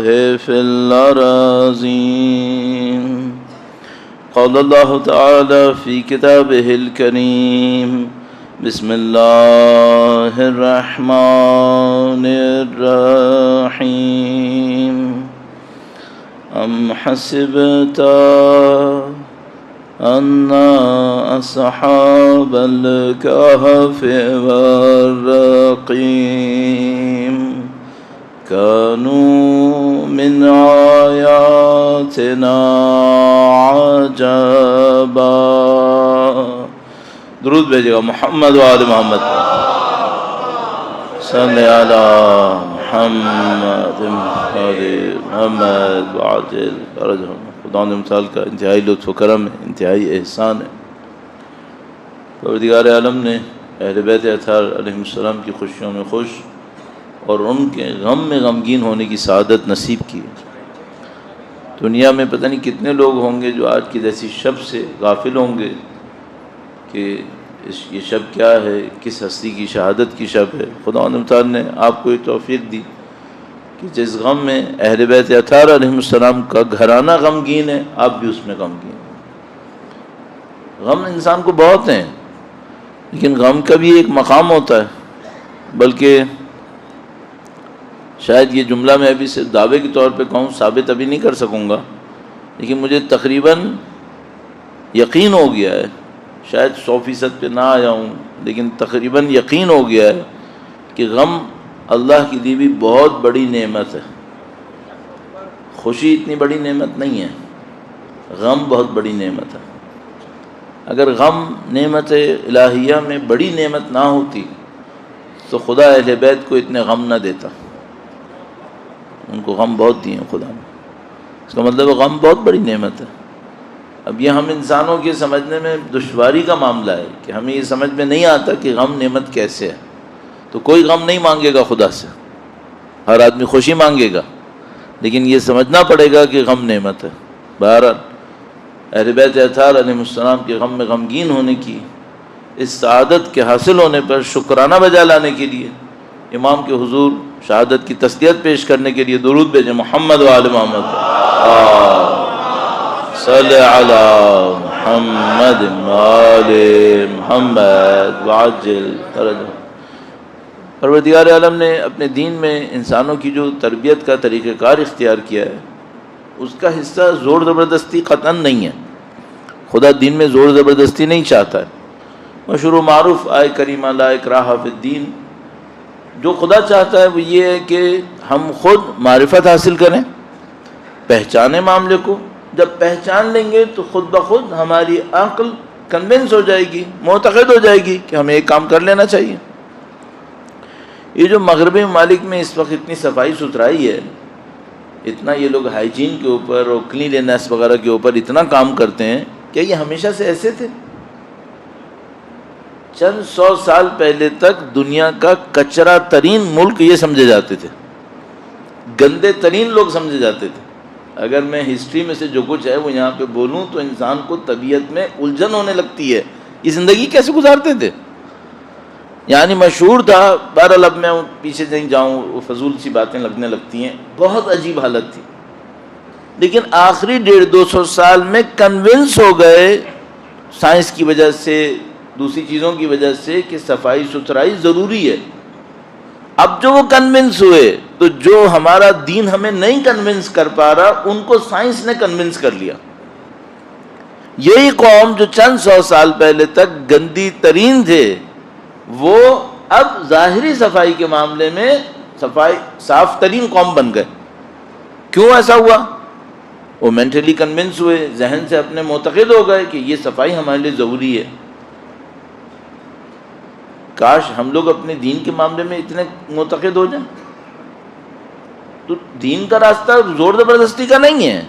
في الأراضين. قال الله تعالى في كتابه الكريم: بسم الله الرحمن الرحيم. أم حسبت أن أصحاب الكهف والرقيم كانوا من آياتنا عجبا. درود بھیجے گا محمد و آل محمد. صلی علی محمد محمد وعجل فرجهم. خدا نے مثال کا انتہائی لطف و کرم ہے، انتہائی احسان ہے. پروردگار عالم نے اہل بیت اطہار علیہ السلام کی خوشیوں میں خوش اور ان کے غم میں غمگین ہونے کی سعادت نصیب کی. دنیا میں پتہ نہیں کتنے لوگ ہوں گے جو آج کی جیسی شب سے غافل ہوں گے کہ یہ شب کیا ہے، کس ہستی کی شہادت کی شب ہے. خدا تعالیٰ نے آپ کو یہ توفیق دی کہ جس غم میں اہل بیت اطہار علیہ السلام کا گھرانہ غمگین ہے، آپ بھی اس میں غمگین ہیں. غم انسان کو بہت ہیں، لیکن غم کا بھی ایک مقام ہوتا ہے. بلکہ شاید یہ جملہ میں ابھی صرف دعوے کے طور پہ کہوں، ثابت ابھی نہیں کر سکوں گا، لیکن مجھے تقریباً یقین ہو گیا ہے، شاید 100% پہ نہ آیا ہوں، لیکن تقریباً یقین ہو گیا ہے کہ غم اللہ کی دی بھی بہت بڑی نعمت ہے. خوشی اتنی بڑی نعمت نہیں ہے، غم بہت بڑی نعمت ہے. اگر غم نعمت الہیہ میں بڑی نعمت نہ ہوتی تو خدا اہل بیت کو اتنے غم نہ دیتا. ان کو غم بہت دیے ہیں خدا نے، اس کا مطلب غم بہت بڑی نعمت ہے. اب یہ ہم انسانوں کے سمجھنے میں دشواری کا معاملہ ہے کہ ہمیں یہ سمجھ میں نہیں آتا کہ غم نعمت کیسے ہے. تو کوئی غم نہیں مانگے گا خدا سے، ہر آدمی خوشی مانگے گا، لیکن یہ سمجھنا پڑے گا کہ غم نعمت ہے. بہرحال اہل بیت اطہار علیہ السلام کے غم میں غمگین ہونے کی اس سعادت کے حاصل ہونے پر شکرانہ بجا لانے کے لیے امام کے حضور شہادت کی تسلیت پیش کرنے کے لیے درود بھیجیں محمد و آل محمد. صلی علی محمد آل محمد وعجل فرجهم. پروردگار عالم نے اپنے دین میں انسانوں کی جو تربیت کا طریقہ کار اختیار کیا ہے، اس کا حصہ زور زبردستی قطعاً نہیں ہے. خدا دین میں زور زبردستی نہیں چاہتا ہے. مشہور و معروف آیہ کریمہ لا اکراہ فی الدین، جو خدا چاہتا ہے وہ یہ ہے کہ ہم خود معرفت حاصل کریں، پہچانیں معاملے کو. جب پہچان لیں گے تو خود بخود ہماری عقل کنونس ہو جائے گی، معتقد ہو جائے گی کہ ہمیں ایک کام کر لینا چاہیے. یہ جو مغربی ممالک میں اس وقت اتنی صفائی ستھرائی ہے، اتنا یہ لوگ ہائیجین کے اوپر اور کلینلینس وغیرہ کے اوپر اتنا کام کرتے ہیں، کیا یہ ہمیشہ سے ایسے تھے؟ چند 100 سال پہلے تک دنیا کا کچرا ترین ملک یہ سمجھے جاتے تھے، گندے ترین لوگ سمجھے جاتے تھے. اگر میں ہسٹری میں سے جو کچھ ہے وہ یہاں پہ بولوں تو انسان کو طبیعت میں الجھن ہونے لگتی ہے. یہ زندگی کیسے گزارتے تھے؟ یعنی مشہور تھا. بہرحال اب میں پیچھے نہیں جاؤں، وہ فضول سی باتیں لگنے لگتی ہیں. بہت عجیب حالت تھی، لیکن آخری 150-200 سال میں کنونس ہو گئے سائنس کی وجہ سے، دوسری چیزوں کی وجہ سے، کہ صفائی ستھرائی ضروری ہے. اب جو وہ کنونس ہوئے تو جو ہمارا دین ہمیں نہیں کنونس کر پا رہا، ان کو سائنس نے کنونس کر لیا. یہی قوم جو چند 100 سال پہلے تک گندی ترین تھے، وہ اب ظاہری صفائی کے معاملے میں صاف ترین قوم بن گئے. کیوں ایسا ہوا؟ وہ مینٹلی کنونس ہوئے، ذہن سے اپنے معتقد ہو گئے کہ یہ صفائی ہمارے لیے ضروری ہے. کاش ہم لوگ اپنے دین کے معاملے میں اتنے معتقد ہو جائیں. تو دین کا راستہ زور زبردستی کا نہیں ہے.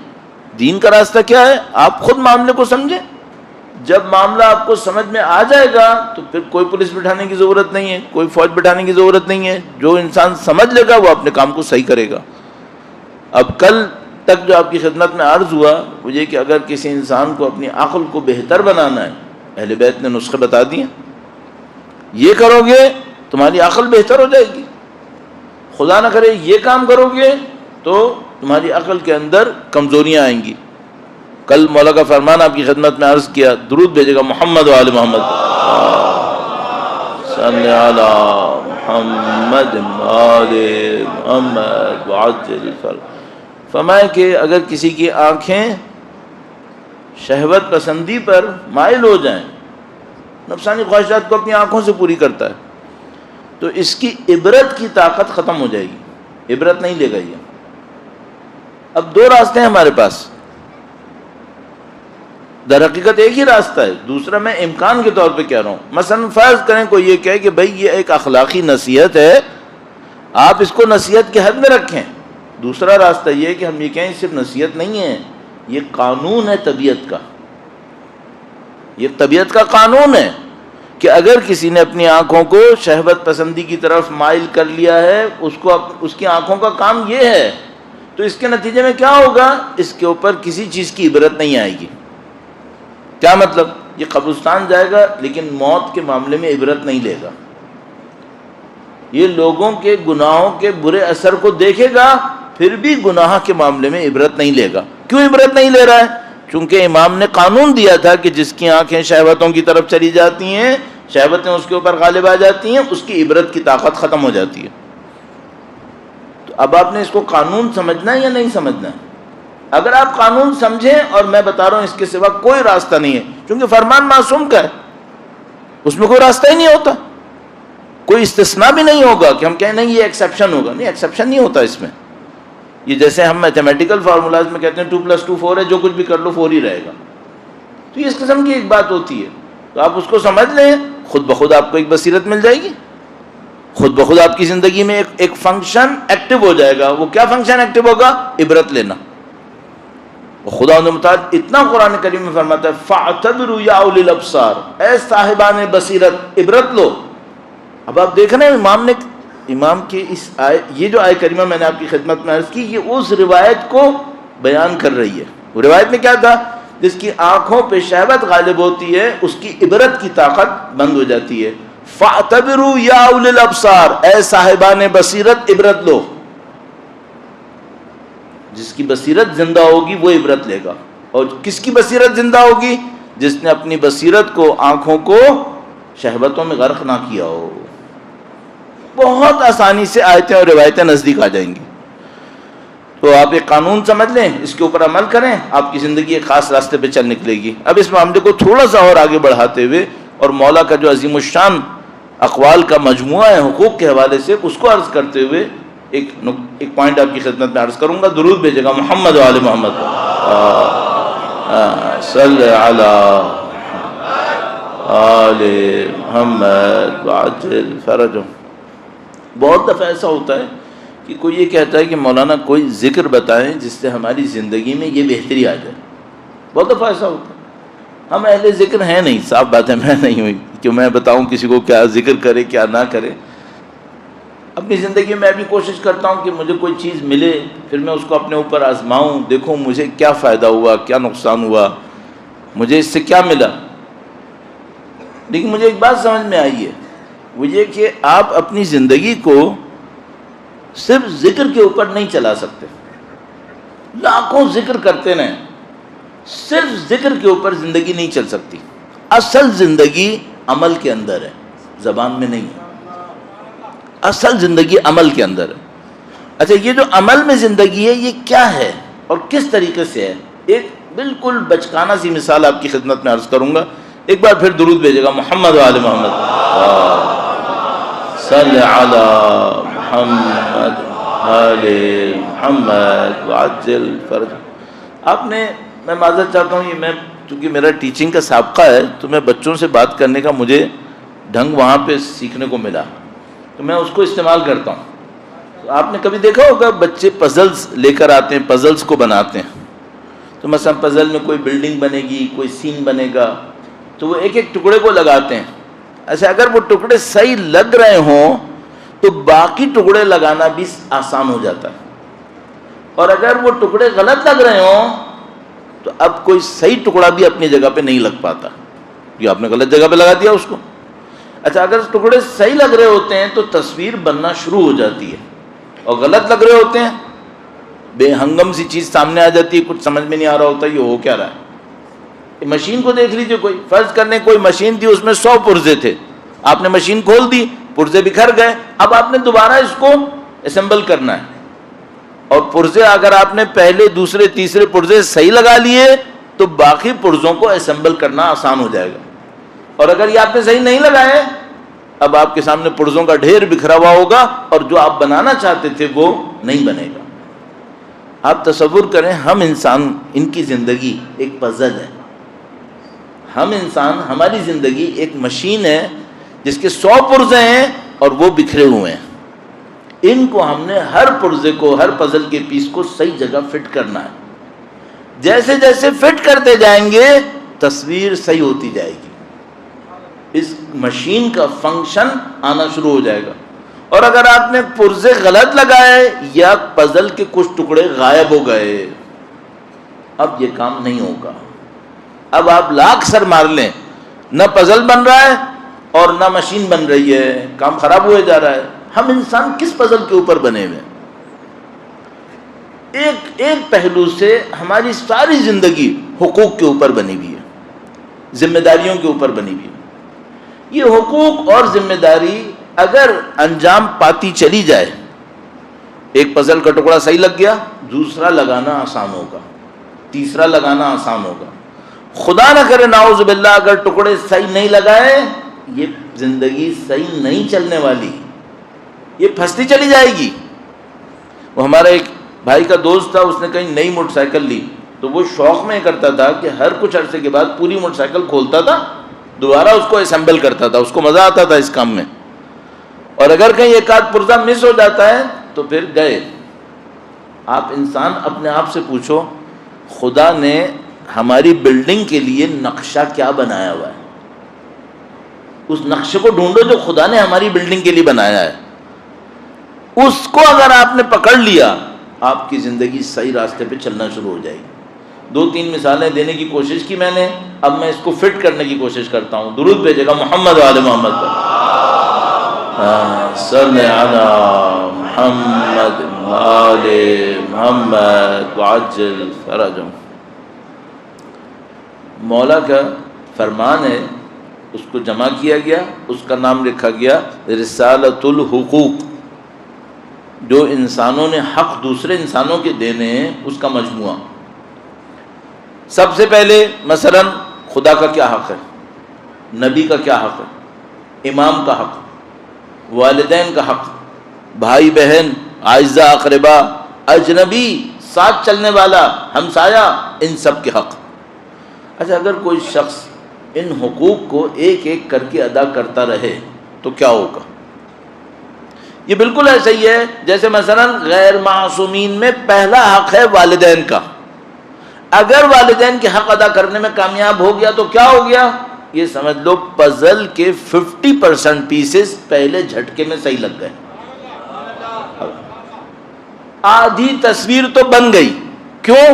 دین کا راستہ کیا ہے؟ آپ خود معاملے کو سمجھیں. جب معاملہ آپ کو سمجھ میں آ جائے گا تو پھر کوئی پولیس بٹھانے کی ضرورت نہیں ہے، کوئی فوج بٹھانے کی ضرورت نہیں ہے. جو انسان سمجھ لے گا وہ اپنے کام کو صحیح کرے گا. اب کل تک جو آپ کی خدمت میں عرض ہوا وہ یہ کہ اگر کسی انسان کو اپنی عقل کو بہتر بنانا ہے، اہل بیت نے نسخے بتا دیے. یہ کرو گے تمہاری عقل بہتر ہو جائے گی. خدا نہ کرے یہ کام کرو گے تو تمہاری عقل کے اندر کمزوریاں آئیں گی. کل مولا کا فرمان آپ کی خدمت میں عرض کیا, درود بھیجے گا محمد و آل محمد صلی علی محمد آل محمد وعجل فرج. فرمائے کہ اگر کسی کی آنکھیں شہوت پسندی پر مائل ہو جائیں, نفسانی خواہشات کو اپنی آنکھوں سے پوری کرتا ہے, تو اس کی عبرت کی طاقت ختم ہو جائے گی, عبرت نہیں لے گا یہ. اب دو راستے ہیں ہمارے پاس, در حقیقت ایک ہی راستہ ہے, دوسرا میں امکان کے طور پہ کہہ رہا ہوں. مثلا فرض کریں کوئی یہ کہے کہ بھائی یہ ایک اخلاقی نصیحت ہے, آپ اس کو نصیحت کے حد میں رکھیں. دوسرا راستہ یہ ہے کہ ہم یہ کہیں صرف نصیحت نہیں ہے, یہ قانون ہے طبیعت کا, یہ طبیعت کا قانون ہے کہ اگر کسی نے اپنی آنکھوں کو شہوت پسندی کی طرف مائل کر لیا ہے, اس کی آنکھوں کا کام یہ ہے, تو اس کے نتیجے میں کیا ہوگا, اس کے اوپر کسی چیز کی عبرت نہیں آئے گی. کیا مطلب, یہ قبرستان جائے گا لیکن موت کے معاملے میں عبرت نہیں لے گا, یہ لوگوں کے گناہوں کے برے اثر کو دیکھے گا پھر بھی گناہ کے معاملے میں عبرت نہیں لے گا. کیوں عبرت نہیں لے رہا ہے؟ چونکہ امام نے قانون دیا تھا کہ جس کی آنکھیں شہوتوں کی طرف چلی جاتی ہیں, شہوتیں اس کے اوپر غالب آ جاتی ہیں, اس کی عبرت کی طاقت ختم ہو جاتی ہے. تو اب آپ نے اس کو قانون سمجھنا ہے یا نہیں سمجھنا ہے؟ اگر آپ قانون سمجھیں, اور میں بتا رہا ہوں اس کے سوا کوئی راستہ نہیں ہے, کیونکہ فرمان معصوم کا ہے, اس میں کوئی راستہ ہی نہیں ہوتا, کوئی استثناء بھی نہیں ہوگا کہ ہم کہیں نہیں یہ ایکسیپشن ہوگا. نہیں, ایکسیپشن نہیں ہوتا اس میں. یہ جیسے ہم میتھمیٹیکل فارمولاز میں کہتے ہیں 2+2 4 ہے, جو کچھ بھی کر لو 4 ہی رہے گا, تو یہ اس قسم کی ایک بات ہوتی ہے. تو آپ اس کو سمجھ لیں, خود بخود آپ کو ایک بصیرت مل جائے گی, خود بخود آپ کی زندگی میں ایک فنکشن ایکٹیو ہو جائے گا. وہ کیا فنکشن ایکٹیو ہوگا؟ عبرت لینا. خدا متعال اتنا قرآن کریم میں فرماتا ہے فَاعْتَبِرُوا يَا أُولِي الْأَبْصَارِ, اے صاحبان بصیرت, عبرت لو. اب آپ دیکھ رہے ہیں امام کی اس یہ جو آیت کریمہ میں نے آپ کی خدمت میں عرض کی, یہ اس روایت کو بیان کر رہی ہے. وہ روایت میں کیا تھا؟ جس کی آنکھوں پہ شہوت غالب ہوتی ہے اس کی عبرت کی طاقت بند ہو جاتی ہے. فَاعْتَبِرُوا يَا أُولِي الْأَبْصَارِ, اے صاحبان بصیرت عبرت لو. جس کی بصیرت زندہ ہوگی وہ عبرت لے گا. اور کس کی بصیرت زندہ ہوگی؟ جس نے اپنی بصیرت کو, آنکھوں کو شہوتوں میں غرق نہ کیا ہو. بہت آسانی سے آیتیں اور روایتیں نزدیک آ جائیں گی. تو آپ ایک قانون سمجھ لیں, اس کے اوپر عمل کریں, آپ کی زندگی ایک خاص راستے پہ چل نکلے گی. اب اس معاملے کو تھوڑا سا اور آگے بڑھاتے ہوئے, اور مولا کا جو عظیم الشان اقوال کا مجموعہ ہے حقوق کے حوالے سے, اس کو عرض کرتے ہوئے ایک پوائنٹ آپ کی خدمت میں عرض کروں گا. درود بھیجے گا محمد و آل محمد صلی علی آل محمد وعجل فرجهم. بہت دفعہ ایسا ہوتا ہے کہ کوئی یہ کہتا ہے کہ مولانا کوئی ذکر بتائیں جس سے ہماری زندگی میں یہ بہتری آ جائے. بہت دفعہ ایسا ہوتا ہے. ہم اہل ذکر ہیں نہیں, صاف بات ہے, میں نہیں ہوئی کہ میں بتاؤں کسی کو کیا ذکر کرے کیا نہ کرے. اپنی زندگی میں بھی کوشش کرتا ہوں کہ مجھے کوئی چیز ملے, پھر میں اس کو اپنے اوپر آزماؤں, دیکھوں مجھے کیا فائدہ ہوا, کیا نقصان ہوا, مجھے اس سے کیا ملا. لیکن مجھے ایک بات سمجھ میں آئی ہے, وہ یہ کہ آپ اپنی زندگی کو صرف ذکر کے اوپر نہیں چلا سکتے. لاکھوں ذکر کرتے رہیں, صرف ذکر کے اوپر زندگی نہیں چل سکتی. اصل زندگی عمل کے اندر ہے, زبان میں نہیں ہے. اصل زندگی عمل کے اندر ہے. اچھا, یہ جو عمل میں زندگی ہے یہ کیا ہے اور کس طریقے سے ہے؟ ایک بالکل بچکانہ سی مثال آپ کی خدمت میں عرض کروں گا. ایک بار پھر درود بھیجے گا محمد و آل محمد صلی علی محمد آل محمد وعجل فرج. آپ نے, میں معذرت چاہتا ہوں, یہ چونکہ میرا ٹیچنگ کا سابقہ ہے تو میں بچوں سے بات کرنے کا مجھے ڈھنگ وہاں پہ سیکھنے کو ملا, تو میں اس کو استعمال کرتا ہوں. تو آپ نے کبھی دیکھا ہوگا بچے پزلز لے کر آتے ہیں, پزلز کو بناتے ہیں. تو مثلا پزل میں کوئی بلڈنگ بنے گی, کوئی سین بنے گا, تو وہ ایک ایک ٹکڑے کو لگاتے ہیں. ایسے اگر وہ ٹکڑے صحیح لگ رہے ہوں تو باقی ٹکڑے لگانا بھی آسان ہو جاتا ہے, اور اگر وہ ٹکڑے غلط لگ رہے ہوں تو اب کوئی صحیح ٹکڑا بھی اپنی جگہ پہ نہیں لگ پاتا, یہ آپ نے غلط جگہ پہ لگا دیا اس کو. اچھا, اگر ٹکڑے صحیح لگ رہے ہوتے ہیں تو تصویر بننا شروع ہو جاتی ہے, اور غلط لگ رہے ہوتے ہیں بے ہنگم سی چیز سامنے آ جاتی ہے، کچھ سمجھ میں نہیں آ رہا ہوتا یہ ہو کیا رہا ہے۔ مشین کو دیکھ لیجئے، کوئی فرض کرنے کوئی مشین تھی، اس میں 100 پرزے تھے، آپ نے مشین کھول دی، پرزے بکھر گئے، اب آپ نے دوبارہ اس کو اسمبل کرنا ہے، اور پرزے اگر آپ نے پہلے دوسرے تیسرے پرزے صحیح لگا لیے تو باقی پرزوں کو اسمبل کرنا آسان ہو جائے گا، اور اگر یہ آپ نے صحیح نہیں لگائے اب آپ کے سامنے پرزوں کا ڈھیر بکھرا ہوا ہوگا اور جو آپ بنانا چاہتے تھے وہ نہیں بنے گا۔ آپ تصور کریں، ہم انسان، ان کی زندگی ایک پزل ہے، ہم انسان، ہماری زندگی ایک مشین ہے جس کے 100 پرزے ہیں اور وہ بکھرے ہوئے ہیں، ان کو ہم نے ہر پرزے کو، ہر پزل کے پیس کو صحیح جگہ فٹ کرنا ہے۔ جیسے جیسے فٹ کرتے جائیں گے تصویر صحیح ہوتی جائے گی، اس مشین کا فنکشن آنا شروع ہو جائے گا۔ اور اگر آپ نے پرزے غلط لگائے یا پزل کے کچھ ٹکڑے غائب ہو گئے، اب یہ کام نہیں ہوگا۔ اب آپ لاکھ سر مار لیں، نہ پزل بن رہا ہے اور نہ مشین بن رہی ہے، کام خراب ہوئے جا رہا ہے۔ ہم انسان کس پزل کے اوپر بنے ہوئے ہیں؟ ایک پہلو سے ہماری ساری زندگی حقوق کے اوپر بنی ہوئی ہے، ذمہ داریوں کے اوپر بنی ہوئی ہے۔ یہ حقوق اور ذمہ داری اگر انجام پاتی چلی جائے، ایک پزل کا ٹکڑا صحیح لگ گیا، دوسرا لگانا آسان ہوگا، تیسرا لگانا آسان ہوگا۔ خدا نہ کرے نعوذ باللہ اگر ٹکڑے صحیح نہیں لگائے، یہ زندگی صحیح نہیں چلنے والی، یہ پھنستی چلی جائے گی۔ وہ ہمارا ایک بھائی کا دوست تھا، اس نے کہیں نئی موٹر سائیکل لی تو وہ شوق میں کرتا تھا کہ ہر کچھ عرصے کے بعد پوری موٹر سائیکل کھولتا تھا، دوبارہ اس کو اسمبل کرتا تھا، اس کو مزہ آتا تھا اس کام میں، اور اگر کہیں ایک آدھ پرزہ مس ہو جاتا ہے تو پھر گئے۔ آپ انسان اپنے آپ سے پوچھو، خدا نے ہماری بلڈنگ کے لیے نقشہ کیا بنایا ہوا ہے؟ اس نقشے کو ڈھونڈو جو خدا نے ہماری بلڈنگ کے لیے بنایا ہے، اس کو اگر آپ نے پکڑ لیا آپ کی زندگی صحیح راستے پہ چلنا شروع ہو جائے گی۔ 2-3 مثالیں دینے کی کوشش کی میں نے، اب میں اس کو فٹ کرنے کی کوشش کرتا ہوں۔ درود بھیجے گا محمد و آل محمد پر، صلی علی محمد و آل محمد وعجل فرجهم۔ مولا کا فرمان ہے، اس کو جمع کیا گیا، اس کا نام رکھا گیا رسالۃ الحقوق، جو انسانوں نے حق دوسرے انسانوں کے دینے ہیں اس کا مجموعہ۔ سب سے پہلے مثلا خدا کا کیا حق ہے، نبی کا کیا حق ہے، امام کا حق، والدین کا حق، بھائی بہن، اعزاء اقربا، اجنبی، ساتھ چلنے والا، ہمسایہ، ان سب کے حق۔ اچھا، اگر کوئی شخص ان حقوق کو ایک ایک کر کے ادا کرتا رہے تو کیا ہوگا؟ یہ بالکل ایسا ہی ہے جیسے مثلا غیر معصومین میں پہلا حق ہے والدین کا، اگر والدین کے حق ادا کرنے میں کامیاب ہو گیا تو کیا ہو گیا؟ یہ سمجھ لو پزل کے 50% پیسز پہلے جھٹکے میں صحیح لگ گئے، آدھی تصویر تو بن گئی۔ کیوں؟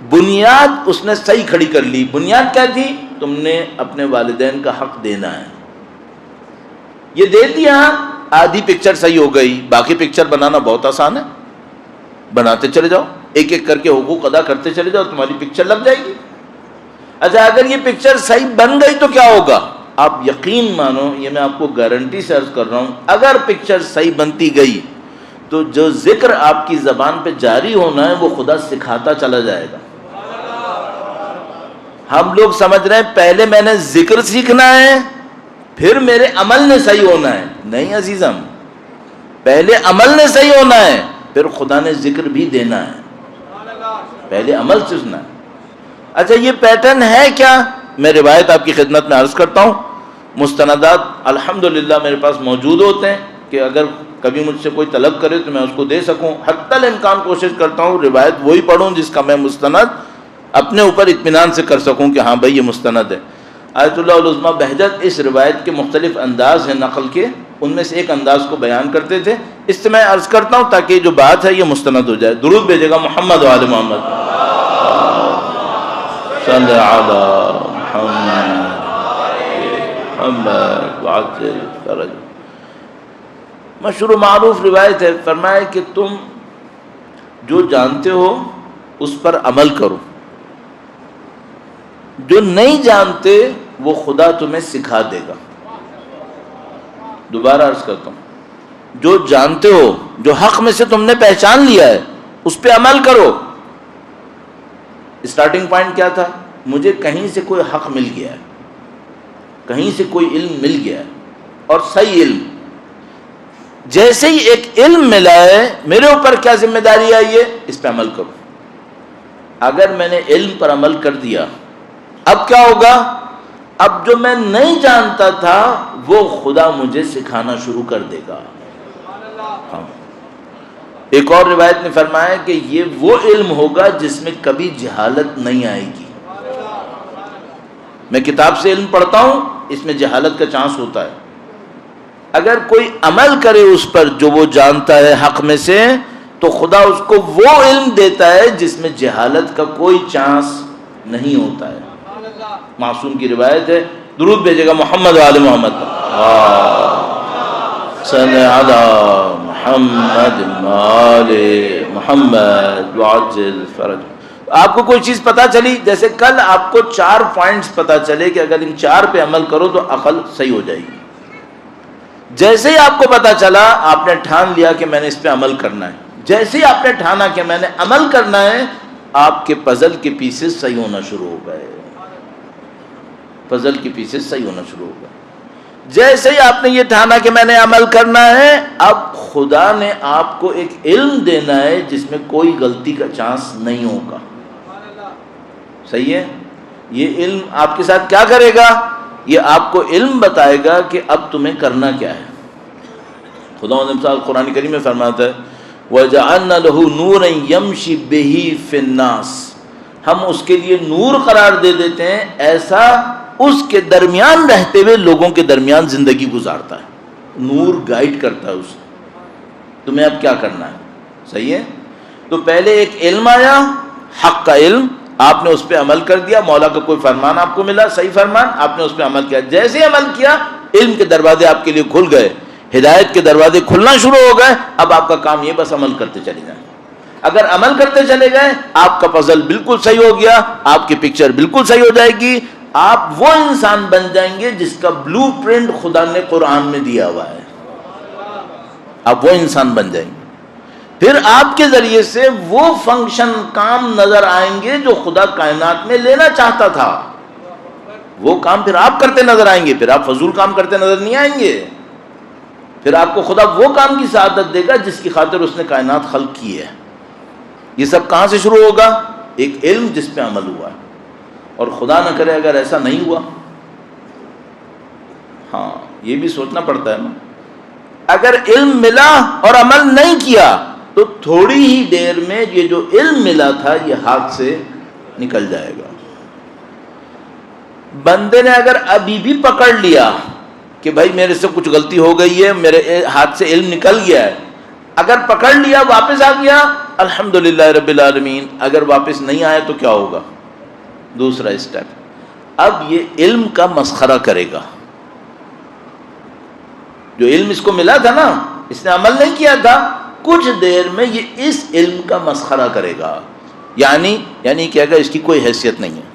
بنیاد اس نے صحیح کھڑی کر لی۔ بنیاد کیا تھی؟ تم نے اپنے والدین کا حق دینا ہے، یہ دے دیا، آدھی پکچر صحیح ہو گئی، باقی پکچر بنانا بہت آسان ہے، بناتے چلے جاؤ، ایک ایک کر کے حقوق ادا کرتے چلے جاؤ، تمہاری پکچر لگ جائے گی۔ اچھا، اگر یہ پکچر صحیح بن گئی تو کیا ہوگا؟ آپ یقین مانو، یہ میں آپ کو گارنٹی سے عرض کر رہا ہوں، اگر پکچر صحیح بنتی گئی تو جو ذکر آپ کی زبان پہ جاری ہونا ہے وہ خدا سکھاتا چلا جائے گا۔ ہم لوگ سمجھ رہے ہیں پہلے میں نے ذکر سیکھنا ہے پھر میرے عمل نے صحیح ہونا ہے، نہیں عزیزم، پہلے عمل نے صحیح ہونا ہے پھر خدا نے ذکر بھی دینا ہے، پہلے عمل سیکھنا ہے۔ اچھا، یہ پیٹرن ہے کیا؟ میں روایت آپ کی خدمت میں عرض کرتا ہوں، مستندات الحمدللہ میرے پاس موجود ہوتے ہیں کہ اگر کبھی مجھ سے کوئی طلب کرے تو میں اس کو دے سکوں، حتی الامکان کوشش کرتا ہوں روایت وہی پڑھوں جس کا میں مستند اپنے اوپر اطمینان سے کر سکوں کہ ہاں بھائی یہ مستند ہے۔ آیت اللہ العظمیٰ بہجت اس روایت کے مختلف انداز ہیں نقل کے، ان میں سے ایک انداز کو بیان کرتے تھے، اس سے میں عرض کرتا ہوں تاکہ یہ جو بات ہے یہ مستند ہو جائے۔ درود بھیجے گا محمد و آل محمد، صلی علی محمد وعجل فرجہ۔ مشہور و معروف روایت ہے، فرمایا کہ تم جو جانتے ہو اس پر عمل کرو، جو نہیں جانتے وہ خدا تمہیں سکھا دے گا۔ دوبارہ عرض کرتا ہوں، جو جانتے ہو، جو حق میں سے تم نے پہچان لیا ہے، اس پہ عمل کرو۔ اسٹارٹنگ پوائنٹ کیا تھا؟ مجھے کہیں سے کوئی حق مل گیا ہے، کہیں سے کوئی علم مل گیا ہے، اور صحیح علم۔ جیسے ہی ایک علم ملا ہے، میرے اوپر کیا ذمہ داری آئی ہے؟ اس پہ عمل کرو۔ اگر میں نے علم پر عمل کر دیا، اب کیا ہوگا؟ اب جو میں نہیں جانتا تھا وہ خدا مجھے سکھانا شروع کر دے گا۔ ہاں۔ ایک اور روایت نے فرمایا کہ یہ وہ علم ہوگا جس میں کبھی جہالت نہیں آئے گی۔ میں کتاب سے علم پڑھتا ہوں، اس میں جہالت کا چانس ہوتا ہے، اگر کوئی عمل کرے اس پر جو وہ جانتا ہے حق میں سے، تو خدا اس کو وہ علم دیتا ہے جس میں جہالت کا کوئی چانس نہیں ہوتا ہے۔ معصوم کی روایت ہے، درود بھیجے گا محمد و آل محمد، صلی علی محمد آل محمد وعجل فرج۔ آپ کو کوئی چیز پتا چلی، جیسے کل آپ کو 4 پوائنٹس پتا چلے کہ اگر ان 4 پہ عمل کرو تو عقل صحیح ہو جائے گی۔ جیسے ہی آپ کو پتا چلا، آپ نے ٹھان لیا کہ میں نے اس پہ عمل کرنا ہے۔ جیسے ہی آپ نے ٹھانا کہ میں نے عمل کرنا ہے، آپ کے پزل کے پیسز صحیح ہونا شروع ہو گئے، پزل کے پیسز صحیح ہونا شروع ہو گئے۔ جیسے ہی آپ نے یہ ٹھانا کہ میں نے عمل کرنا ہے، اب خدا نے آپ کو ایک علم دینا ہے جس میں کوئی غلطی کا چانس نہیں ہوگا۔ صحیح ہے؟ یہ علم آپ کے ساتھ کیا کرے گا؟ یہ آپ کو علم بتائے گا کہ اب تمہیں کرنا کیا ہے۔ خدا نے قرآن کریم میں فرماتا ہے وَجَعَلْنَا لَهُ نُورًا يَمْشِي بِهِ فِي النَّاسِ، ہم اس کے لیے نور قرار دے دیتے ہیں، ایسا اس کے درمیان رہتے ہوئے لوگوں کے درمیان زندگی گزارتا ہے۔ نور گائیڈ کرتا ہے اسے، تمہیں اب کیا کرنا ہے۔ صحیح ہے؟ تو پہلے ایک علم آیا، حق کا علم، آپ نے اس پہ عمل کر دیا، مولا کا کوئی فرمان آپ کو ملا، صحیح فرمان، آپ نے اس پہ عمل کیا۔ جیسے عمل کیا، علم کے دروازے آپ کے لیے کھل گئے، ہدایت کے دروازے کھلنا شروع ہو گئے۔ اب آپ کا کام یہ بس عمل کرتے چلے جائیں۔ اگر عمل کرتے چلے گئے، آپ کا پزل بالکل صحیح ہو گیا، آپ کی پکچر بالکل صحیح ہو جائے گی، آپ وہ انسان بن جائیں گے جس کا بلو پرنٹ خدا نے قرآن میں دیا ہوا ہے۔ آپ وہ انسان بن جائیں گے، پھر آپ کے ذریعے سے وہ فنکشن کام نظر آئیں گے جو خدا کائنات میں لینا چاہتا تھا۔ وہ کام پھر آپ کرتے نظر آئیں گے، پھر آپ فضول کام کرتے نظر نہیں آئیں گے۔ پھر آپ کو خدا وہ کام کی سعادت دے گا جس کی خاطر اس نے کائنات خلق کی ہے۔ یہ سب کہاں سے شروع ہوگا؟ ایک علم جس پہ عمل ہوا ہے۔ اور خدا نہ کرے اگر ایسا نہیں ہوا، ہاں یہ بھی سوچنا پڑتا ہے نا، اگر علم ملا اور عمل نہیں کیا تو تھوڑی ہی دیر میں یہ جو علم ملا تھا یہ ہاتھ سے نکل جائے گا۔ بندے نے اگر ابھی بھی پکڑ لیا کہ بھائی میرے سے کچھ غلطی ہو گئی ہے، میرے ہاتھ سے علم نکل گیا ہے، اگر پکڑ لیا واپس آ گیا الحمدللہ رب العالمین، اگر واپس نہیں آیا تو کیا ہوگا؟ دوسرا اسٹیپ، اب یہ علم کا مسخرہ کرے گا۔ جو علم اس کو ملا تھا نا، اس نے عمل نہیں کیا تھا، کچھ دیر میں یہ اس علم کا مسخرہ کرے گا، یعنی کہے گا اس کی کوئی حیثیت نہیں ہے،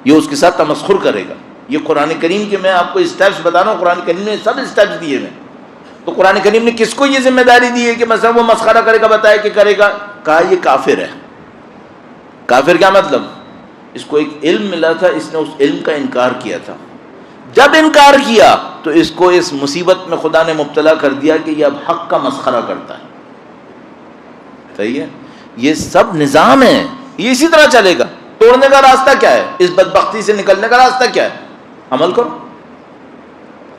یہ اس کے ساتھ تمسخر کرے گا۔ یہ قرآن کریم کے میں آپ کو اسٹیپس بتا رہا ہوں، قرآن کریم نے سب اسٹیپس دیے ہیں۔ تو قرآن کریم نے کس کو یہ ذمہ داری دی ہے کہ مثلا وہ مسخرہ کرے گا، بتایا کہ کرے گا؟ کہا یہ کافر ہے۔ کافر کیا مطلب؟ اس کو ایک علم ملا تھا، اس نے اس علم کا انکار کیا تھا، جب انکار کیا تو اس کو اس مصیبت میں خدا نے مبتلا کر دیا کہ یہ اب حق کا مسخرہ کرتا ہے۔ صحیح ہے؟ یہ سب نظام ہے، یہ اسی طرح چلے گا۔ توڑنے کا راستہ کیا ہے؟ اس بدبختی سے نکلنے کا راستہ کیا ہے؟ عمل کرو،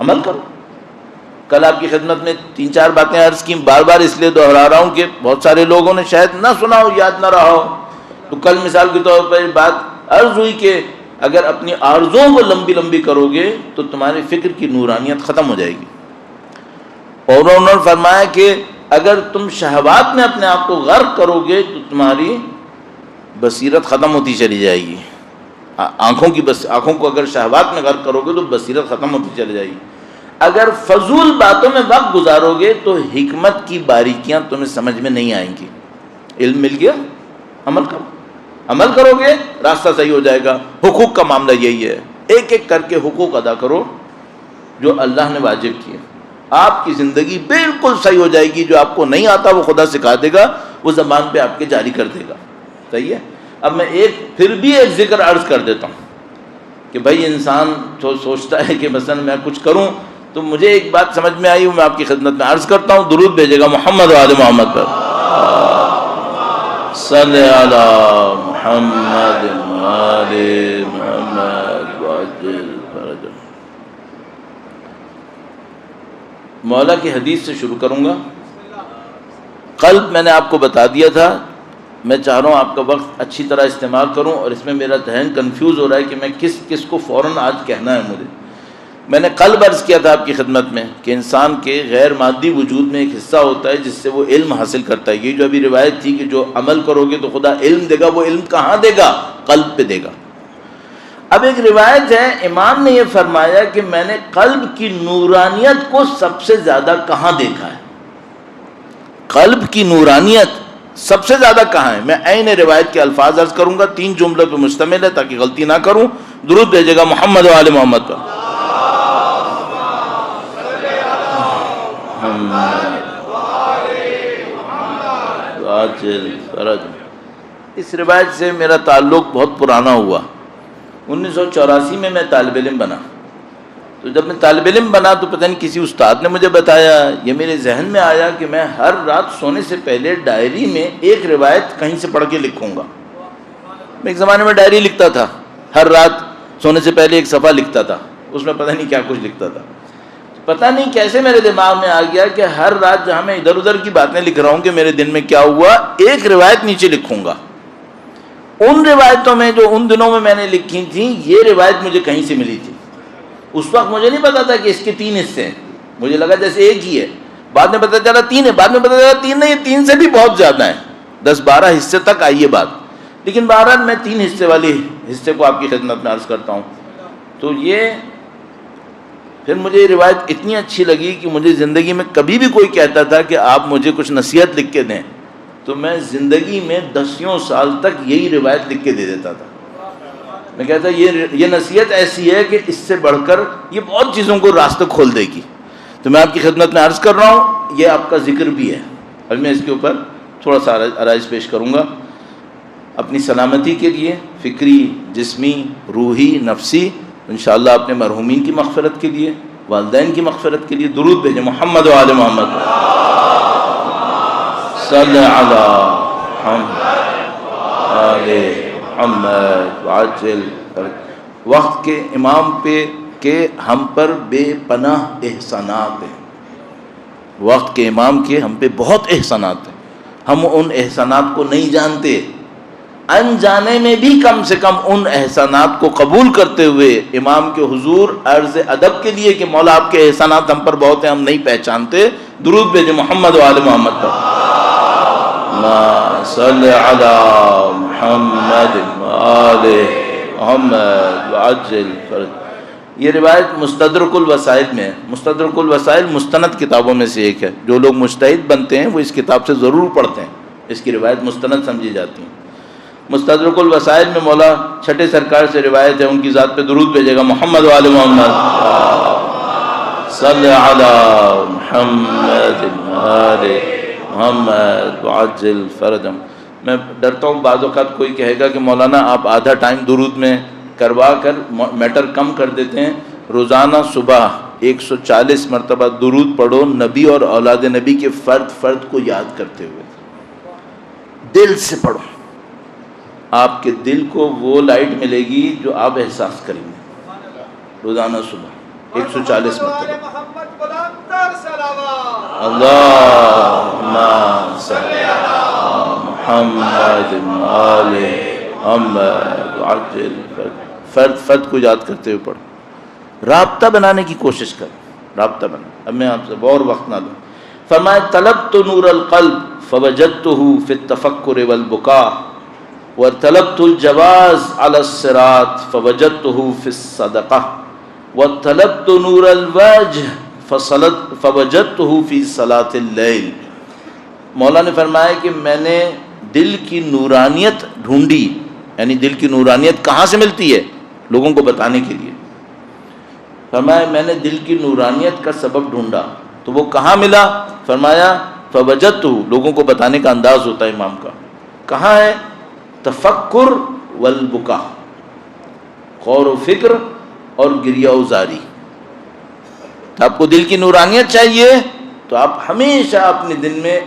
عمل کرو۔ کل آپ کی خدمت میں 3-4 باتیں عرض کی، بار بار اس لیے دہرا رہا ہوں کہ بہت سارے لوگوں نے شاید نہ سنا ہو، یاد نہ رہا ہو۔ تو کل مثال کے طور پر بات عرض ہوئی کہ اگر اپنی آرزوؤں کو لمبی لمبی کرو گے تو تمہاری فکر کی نورانیت ختم ہو جائے گی۔ اور انہوں نے فرمایا کہ اگر تم شہوات میں اپنے آپ کو غرق کرو گے تو تمہاری بصیرت ختم ہوتی چلی جائے گی۔ آنکھوں کو اگر شہوات میں غرق کرو گے تو بصیرت ختم ہوتی چلی جائے گی۔ اگر فضول باتوں میں وقت گزارو گے تو حکمت کی باریکیاں تمہیں سمجھ میں نہیں آئیں گی۔ علم مل گیا، عمل کرو، عمل کرو گے راستہ صحیح ہو جائے گا۔ حقوق کا معاملہ یہی ہے، ایک ایک کر کے حقوق ادا کرو جو اللہ نے واجب کیے، آپ کی زندگی بالکل صحیح ہو جائے گی۔ جو آپ کو نہیں آتا وہ خدا سکھا دے گا، وہ زبان پہ آپ کے جاری کر دے گا۔ صحیح ہے۔ اب میں پھر بھی ایک ذکر عرض کر دیتا ہوں کہ بھائی انسان تو سوچتا ہے کہ مثلا میں کچھ کروں، تو مجھے ایک بات سمجھ میں آئی، میں آپ کی خدمت میں عرض کرتا ہوں، درود بھیجے گا محمد و آل محمد پر، صلی علی محمد و آل محمد وعجل فرجہ۔ مولا کی حدیث سے شروع کروں گا۔ قلب میں نے آپ کو بتا دیا تھا، میں چاہ رہا ہوں آپ کا وقت اچھی طرح استعمال کروں، اور اس میں میرا ذہن کنفیوز ہو رہا ہے کہ میں کس کس کو فوراً آج کہنا ہے مجھے۔ میں نے قلب عرض کیا تھا آپ کی خدمت میں کہ انسان کے غیر مادی وجود میں ایک حصہ ہوتا ہے جس سے وہ علم حاصل کرتا ہے۔ یہ جو ابھی روایت تھی کہ جو عمل کرو گے تو خدا علم دے گا، وہ علم کہاں دے گا؟ قلب پہ دے گا۔ اب ایک روایت ہے، امام نے یہ فرمایا کہ میں نے قلب کی نورانیت کو سب سے زیادہ کہاں دیکھا ہے؟ قلب کی نورانیت سب سے زیادہ کہاں ہے؟ میں عین روایت کے الفاظ عرض کروں گا، 3 جملوں پہ مشتمل ہے تاکہ غلطی نہ کروں۔ درود بھیجے گا محمد و آل محمد پر۔ اس روایت سے میرا تعلق بہت پرانا ہوا۔ 1984 میں طالب علم بنا، تو جب میں طالب علم بنا تو پتہ نہیں کسی استاد نے مجھے بتایا، یہ میرے ذہن میں آیا کہ میں ہر رات سونے سے پہلے ڈائری میں ایک روایت کہیں سے پڑھ کے لکھوں گا۔ میں ایک زمانے میں ڈائری لکھتا تھا، ہر رات سونے سے پہلے ایک صفحہ لکھتا تھا، اس میں پتہ نہیں کیا کچھ لکھتا تھا۔ پتہ نہیں کیسے میرے دماغ میں آ گیا کہ ہر رات جہاں میں ادھر ادھر کی باتیں لکھ رہا ہوں کہ میرے دن میں کیا ہوا، ایک روایت نیچے لکھوں گا۔ ان روایتوں میں جو ان دنوں میں نے لکھی تھیں، یہ روایت مجھے کہیں سے ملی تھی۔ اس وقت مجھے نہیں پتا تھا کہ اس کے 3 حصے ہیں، مجھے لگا جیسے ایک ہی ہے، بعد میں پتہ چلا 3 ہے، بعد میں پتہ چلا 3 نہیں، 3 سے بھی بہت زیادہ ہیں، 10-12 حصے تک آئی یہ بات۔ لیکن بہرحال میں 3 حصے والی حصے کو آپ کی خدمت میں عرض کرتا ہوں۔ تو یہ پھر مجھے یہ روایت اتنی اچھی لگی کہ مجھے زندگی میں کبھی بھی کوئی کہتا تھا کہ آپ مجھے کچھ نصیحت لکھ کے دیں، تو میں زندگی میں 10 سال تک یہی روایت لکھ کے دے دیتا تھا۔ میں کہتا یہ نصیحت ایسی ہے کہ اس سے بڑھ کر یہ بہت چیزوں کو راستہ کھول دے گی۔ تو میں آپ کی خدمت میں عرض کر رہا ہوں، یہ آپ کا ذکر بھی ہے، اور میں اس کے اوپر تھوڑا سا آرائش پیش کروں گا اپنی سلامتی کے لیے، فکری، جسمی، روحی، نفسی، انشاءاللہ اپنے مرحومین کی مغفرت کے لیے، والدین کی مغفرت کے لیے۔ درود بھیجیں محمد و آل محمد، صلی علی محمد آل محمد وعجل۔ وقت کے امام پہ کہ ہم پر بے پناہ احسانات ہیں، وقت کے امام کے ہم پہ بہت احسانات ہیں، ہم ان احسانات کو نہیں جانتے۔ انجانے میں بھی کم سے کم ان احسانات کو قبول کرتے ہوئے امام کے حضور عرض ادب کے لیے کہ مولا آپ کے احسانات ہم پر بہت ہیں، ہم نہیں پہچانتے۔ درود بھیجیں محمد و آل محمد پر، صلی علی محمد و آل محمد وعجل فرج۔ یہ روایت مستدرک الوسائل میں ہے۔ مستدرک الوسائل مستند کتابوں میں سے ایک ہے، جو لوگ مجتہد بنتے ہیں وہ اس کتاب سے ضرور پڑھتے ہیں، اس کی روایت مستند سمجھی جاتی ہیں۔ مستدرک الوسائل میں مولا چھٹے سرکار سے روایت ہے، ان کی ذات پہ درود بھیجے گا محمد و آل محمد، صلی علی محمد و آل محمد وعجل فرجم۔ میں ڈرتا ہوں بعض اوقات کوئی کہے گا کہ مولانا آپ آدھا ٹائم درود میں کروا کر میٹر کم کر دیتے ہیں۔ روزانہ صبح 140 مرتبہ درود پڑھو، نبی اور اولاد نبی کے فرد فرد کو یاد کرتے ہوئے، دل سے پڑھو، آپ کے دل کو وہ لائٹ ملے گی جو آپ احساس کریں گے۔ روزانہ صبح 140 مرتبہ اللہم صلی علی محمد آل محمد وعجل فرد فرد کو یاد کرتے ہوئے پڑھو، رابطہ بنانے کی کوشش کریں، رابطہ بنا۔ اب میں آپ سے اور وقت نہ لوں۔ فرمایا طلبت نور القلب فوجدته فی التفکر والبکاء وطلبت الجواز علی الصراط فوجدته فی الصدقہ وطلبت نور الوجہ فوجدته فی صلاۃ اللیل۔ مولا نے فرمایا کہ میں نے دل کی نورانیت ڈھونڈی، یعنی دل کی نورانیت کہاں سے ملتی ہے لوگوں کو بتانے کے لیے. فرمایا میں نے دل کی نورانیت کا سبب ڈھونڈا تو وہ کہاں ملا؟ فرمایا فوجدتہ، لوگوں کو بتانے کا انداز ہوتا ہے امام کا، کہاں ہے؟ تفکر والبکا، غور و فکر اور گریہ و زاری. تو آپ کو دل کی نورانیت چاہیے تو آپ ہمیشہ اپنے دن میں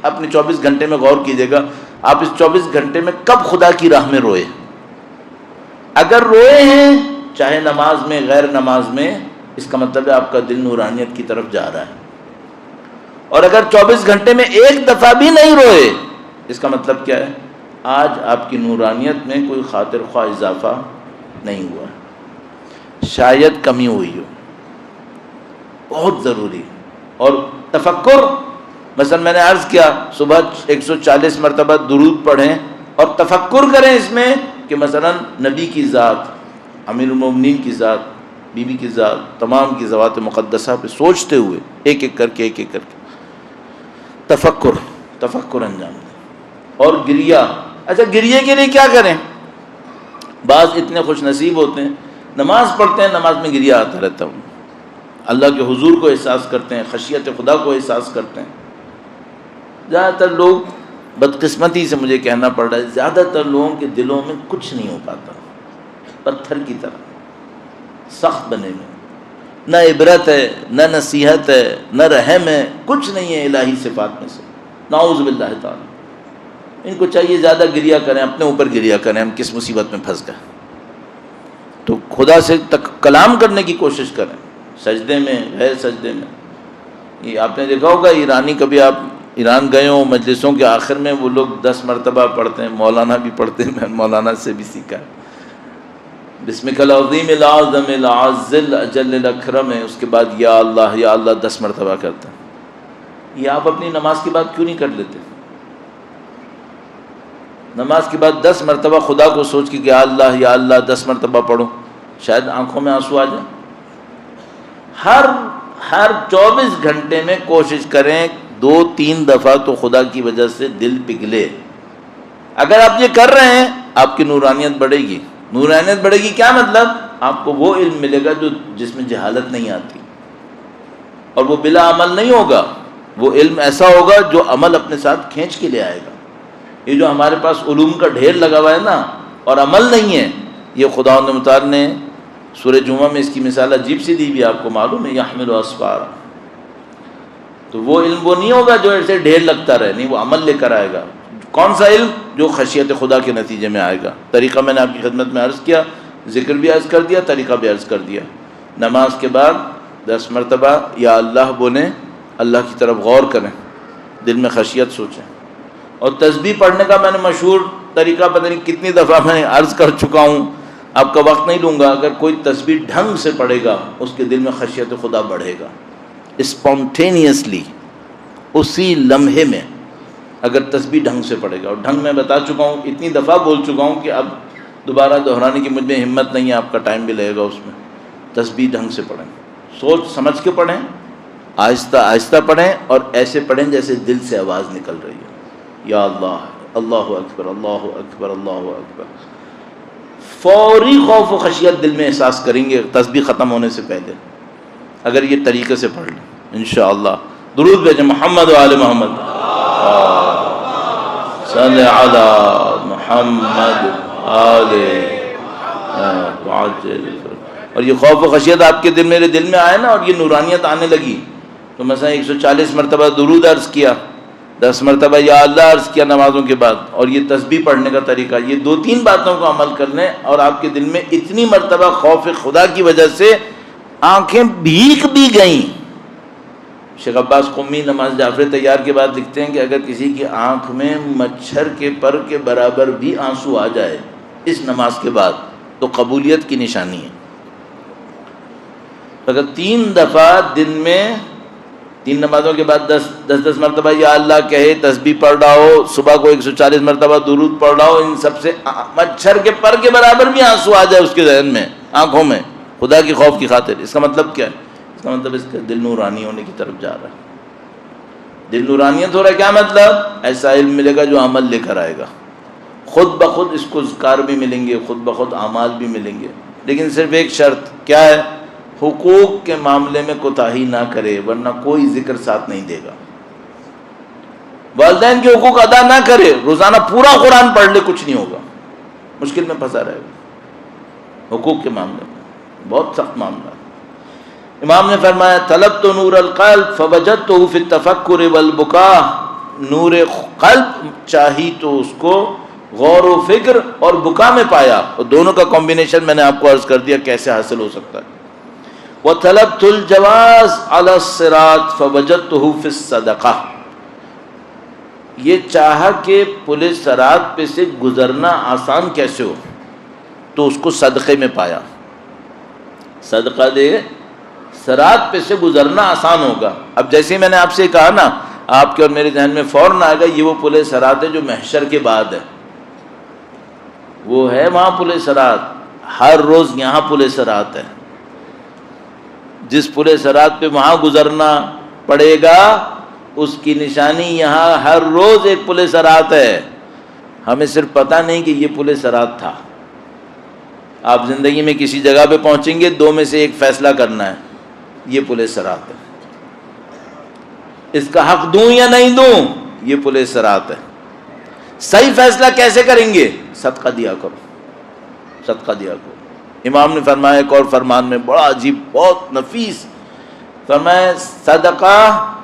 اپنے 24 گھنٹے میں غور کیجیے گا، آپ اس 24 گھنٹے میں کب خدا کی راہ میں روئے. اگر روئے ہیں چاہے نماز میں غیر نماز میں، اس کا مطلب ہے آپ کا دل نورانیت کی طرف جا رہا ہے. اور اگر 24 گھنٹے میں ایک دفعہ بھی نہیں روئے، اس کا مطلب کیا ہے؟ آج آپ کی نورانیت میں کوئی خاطر خواہ اضافہ نہیں ہوا، شاید کمی ہوئی ہو. بہت ضروری. اور تفکر، مثلا میں نے عرض کیا صبح 140 مرتبہ درود پڑھیں اور تفکر کریں اس میں کہ مثلا نبی کی ذات، امیر المومنین کی ذات، بی بی کی ذات، تمام کی ذوات مقدسہ پہ سوچتے ہوئے ایک ایک کر کے تفکر انجام دیں. اور گریہ، اچھا گریے کے لیے کیا کریں؟ بعض اتنے خوش نصیب ہوتے ہیں نماز پڑھتے ہیں، نماز میں گریہ آتا رہتا ہوں، اللہ کے حضور کو احساس کرتے ہیں، خشیت خدا کو احساس کرتے ہیں. زیادہ تر لوگ، بدقسمتی سے مجھے کہنا پڑ رہا ہے، زیادہ تر لوگوں کے دلوں میں کچھ نہیں ہو پاتا، پتھر کی طرح سخت بنے ہوئے، نہ عبرت ہے، نہ نصیحت ہے، نہ رحم ہے، کچھ نہیں ہے الہی صفات میں سے، نعوذ باللہ تعالی. ان کو چاہیے زیادہ گریہ کریں، اپنے اوپر گریہ کریں، ہم کس مصیبت میں پھنس گئے. تو خدا سے کلام کرنے کی کوشش کریں، سجدے میں، غیر سجدے میں. یہ آپ نے دیکھا ہوگا ایرانی، کبھی آپ ایران گئے ہوں مجلسوں کے آخر میں وہ لوگ 10 مرتبہ پڑھتے ہیں، مولانا بھی پڑھتے ہیں، میں مولانا سے بھی سیکھا ہے. بسمک العظیم الاعظم الاعز الاجل الاکرم ہے، اس کے بعد یا اللہ 10 مرتبہ کرتے ہیں. یہ آپ اپنی نماز کے بعد کیوں نہیں کر لیتے؟ نماز کے بعد 10 مرتبہ خدا کو سوچ کے کہ یا اللہ 10 مرتبہ پڑھو، شاید آنکھوں میں آنسو آ جائیں. ہر 24 گھنٹے میں کوشش کریں 2-3 دفعہ تو خدا کی وجہ سے دل پگھلے. اگر آپ یہ کر رہے ہیں آپ کی نورانیت بڑھے گی. نورانیت بڑھے گی کیا مطلب؟ آپ کو وہ علم ملے گا جس میں جہالت نہیں آتی، اور وہ بلا عمل نہیں ہوگا، وہ علم ایسا ہوگا جو عمل اپنے ساتھ کھینچ کے لے آئے گا. یہ جو ہمارے پاس علوم کا ڈھیر لگا ہوا ہے نا اور عمل نہیں ہے، یہ خداوند متعال نے سورہ جمعہ میں اس کی مثال عجیب سی دی بھی، آپ کو معلوم ہے، یحمل اسفارا. تو وہ علم وہ نہیں ہوگا جو ایسے ڈھیر لگتا رہے، نہیں، وہ عمل لے کر آئے گا. کون سا علم؟ جو خشیت خدا کے نتیجے میں آئے گا. طریقہ میں نے آپ کی خدمت میں عرض کیا، ذکر بھی عرض کر دیا، طریقہ بھی عرض کر دیا. نماز کے بعد 10 مرتبہ یا اللہ بولیں، اللہ کی طرف غور کریں، دل میں خشیت سوچیں. اور تسبیح پڑھنے کا میں نے مشہور طریقہ پتہ نہیں کتنی دفعہ میں عرض کر چکا ہوں، آپ کا وقت نہیں لوں گا. اگر کوئی تسبیح ڈھنگ سے پڑھے گا اس کے دل میں خشیت خدا بڑھے گا، اسپونٹینیسلی، اسی لمحے میں. اگر تسبیح ڈھنگ سے پڑھے گا، اور ڈھنگ میں بتا چکا ہوں، اتنی دفعہ بول چکا ہوں کہ اب دوبارہ دہرانے کی مجھ میں ہمت نہیں ہے، آپ کا ٹائم بھی لگے گا اس میں. تسبیح ڈھنگ سے پڑھیں، سوچ سمجھ کے پڑھیں، آہستہ آہستہ پڑھیں، اور ایسے پڑھیں جیسے دل سے آواز نکل رہی ہے. یا اللہ اکبر، اللہ اکبر، اللہ اکبر. فوری خوف و خشیت دل میں احساس کریں گے تسبیح ختم ہونے سے پہلے، اگر یہ طریقے سے پڑھ لیں انشاءاللہ. درود بھیجیں محمد و آل محمد، صلی علی محمد آل. اور یہ خوف و خشیت آپ کے دل، میرے دل میں آئے نا، اور یہ نورانیت آنے لگی، تو مثلا 140 مرتبہ درود عرض کیا، 10 مرتبہ یا اللہ عرض کیا نمازوں کے بعد، اور یہ تسبیح پڑھنے کا طریقہ، یہ 2-3 باتوں کو عمل کر لیں، اور آپ کے دل میں اتنی مرتبہ خوف خدا کی وجہ سے آنکھیں بھیگ بھی گئیں. شیخ عباس قمی نماز جعفر تیار کے بعد لکھتے ہیں کہ اگر کسی کی آنکھ میں مچھر کے پر کے برابر بھی آنسو آ جائے اس نماز کے بعد تو قبولیت کی نشانی ہے. اگر 3 دفعہ دن میں 3 نمازوں کے بعد 10 مرتبہ یا اللہ کہے، تسبیح پڑھ رہا ہو، صبح کو 140 مرتبہ درود پڑھ رہا ہو، ان سب سے مچھر کے پر کے برابر بھی آنسو آ جائے اس کے ذہن میں، آنکھوں میں، خدا کی خوف کی خاطر، اس کا مطلب کیا ہے؟ اس کا مطلب اس کا دل نورانی ہونے کی طرف جا رہا ہے. دل نورانیت ہو رہا ہے، کیا مطلب؟ ایسا علم ملے گا جو عمل لے کر آئے گا، خود بخود اس کو اذکار بھی ملیں گے، خود بخود اعمال بھی ملیں گے، لیکن صرف ایک شرط کیا ہے؟ حقوق کے معاملے میں کوتاہی نہ کرے، ورنہ کوئی ذکر ساتھ نہیں دے گا۔ والدین کے حقوق ادا نہ کرے، روزانہ پورا قرآن پڑھ لے، کچھ نہیں ہوگا، مشکل میں پھنسا رہے گا۔ حقوق کے معاملے میں بہت سخت معاملہ ہے۔ امام نے فرمایا طلبت نور القلب فوجدته فی التفکر والبکاء، نور قلب چاہی تو اس کو غور و فکر اور بکا میں پایا، اور دونوں کا کمبینیشن میں نے آپ کو عرض کر دیا کیسے حاصل ہو سکتا ہے۔ وطلبت الجواز علی الصراط فوجدته فی الصدقہ، یہ چاہا کہ پل صراط پہ سے گزرنا آسان کیسے ہو، تو اس کو صدقے میں پایا۔ صدقہ دے، صراط پہ سے گزرنا آسان ہوگا۔ اب جیسے میں نے آپ سے کہا نا، آپ کے اور میرے ذہن میں فوراً آئے گا یہ وہ پل صراط ہے جو محشر کے بعد ہے، وہ ہے وہاں پل صراط، ہر روز یہاں پل صراط ہے۔ جس پل صراط پہ وہاں گزرنا پڑے گا اس کی نشانی یہاں ہر روز ایک پل صراط ہے، ہمیں صرف پتہ نہیں کہ یہ پل صراط تھا۔ آپ زندگی میں کسی جگہ پہ پہنچیں گے، دو میں سے ایک فیصلہ کرنا ہے، یہ پل صراط ہے، اس کا حق دوں یا نہیں دوں، یہ پل صراط ہے۔ صحیح فیصلہ کیسے کریں گے؟ صدقہ دیا کرو، صدقہ دیا کرو۔ امام نے فرمایا ایک اور فرمان میں بڑا عجیب، بہت نفیس، فرمایا صدقہ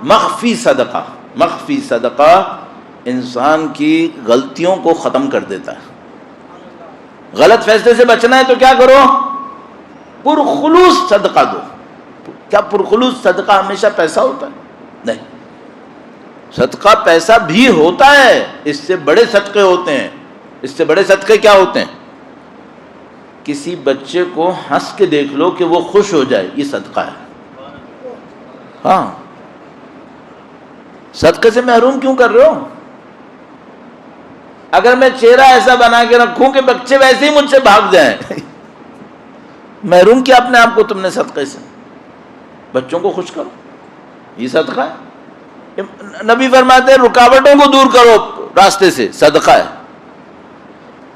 مخفی صدقہ، مخفی صدقہ انسان کی غلطیوں کو ختم کر دیتا ہے۔ غلط فیصلے سے بچنا ہے تو کیا کرو؟ پرخلوص صدقہ دو۔ کیا پرخلوص صدقہ ہمیشہ پیسہ ہوتا ہے؟ نہیں، صدقہ پیسہ بھی ہوتا ہے، اس سے بڑے صدقے ہوتے ہیں۔ اس سے بڑے صدقے کیا ہوتے ہیں؟ کسی بچے کو ہنس کے دیکھ لو کہ وہ خوش ہو جائے، یہ صدقہ ہے۔ ہاں، صدقے سے محروم کیوں کر رہے ہو؟ اگر میں چہرہ ایسا بنا کے رکھوں کہ بچے ویسے ہی مجھ سے بھاگ جائیں، محروم کیا اپنے آپ کو تم نے صدقے سے؟ بچوں کو خوش کرو، یہ صدقہ ہے۔ نبی فرماتے ہیں رکاوٹوں کو دور کرو راستے سے، صدقہ ہے۔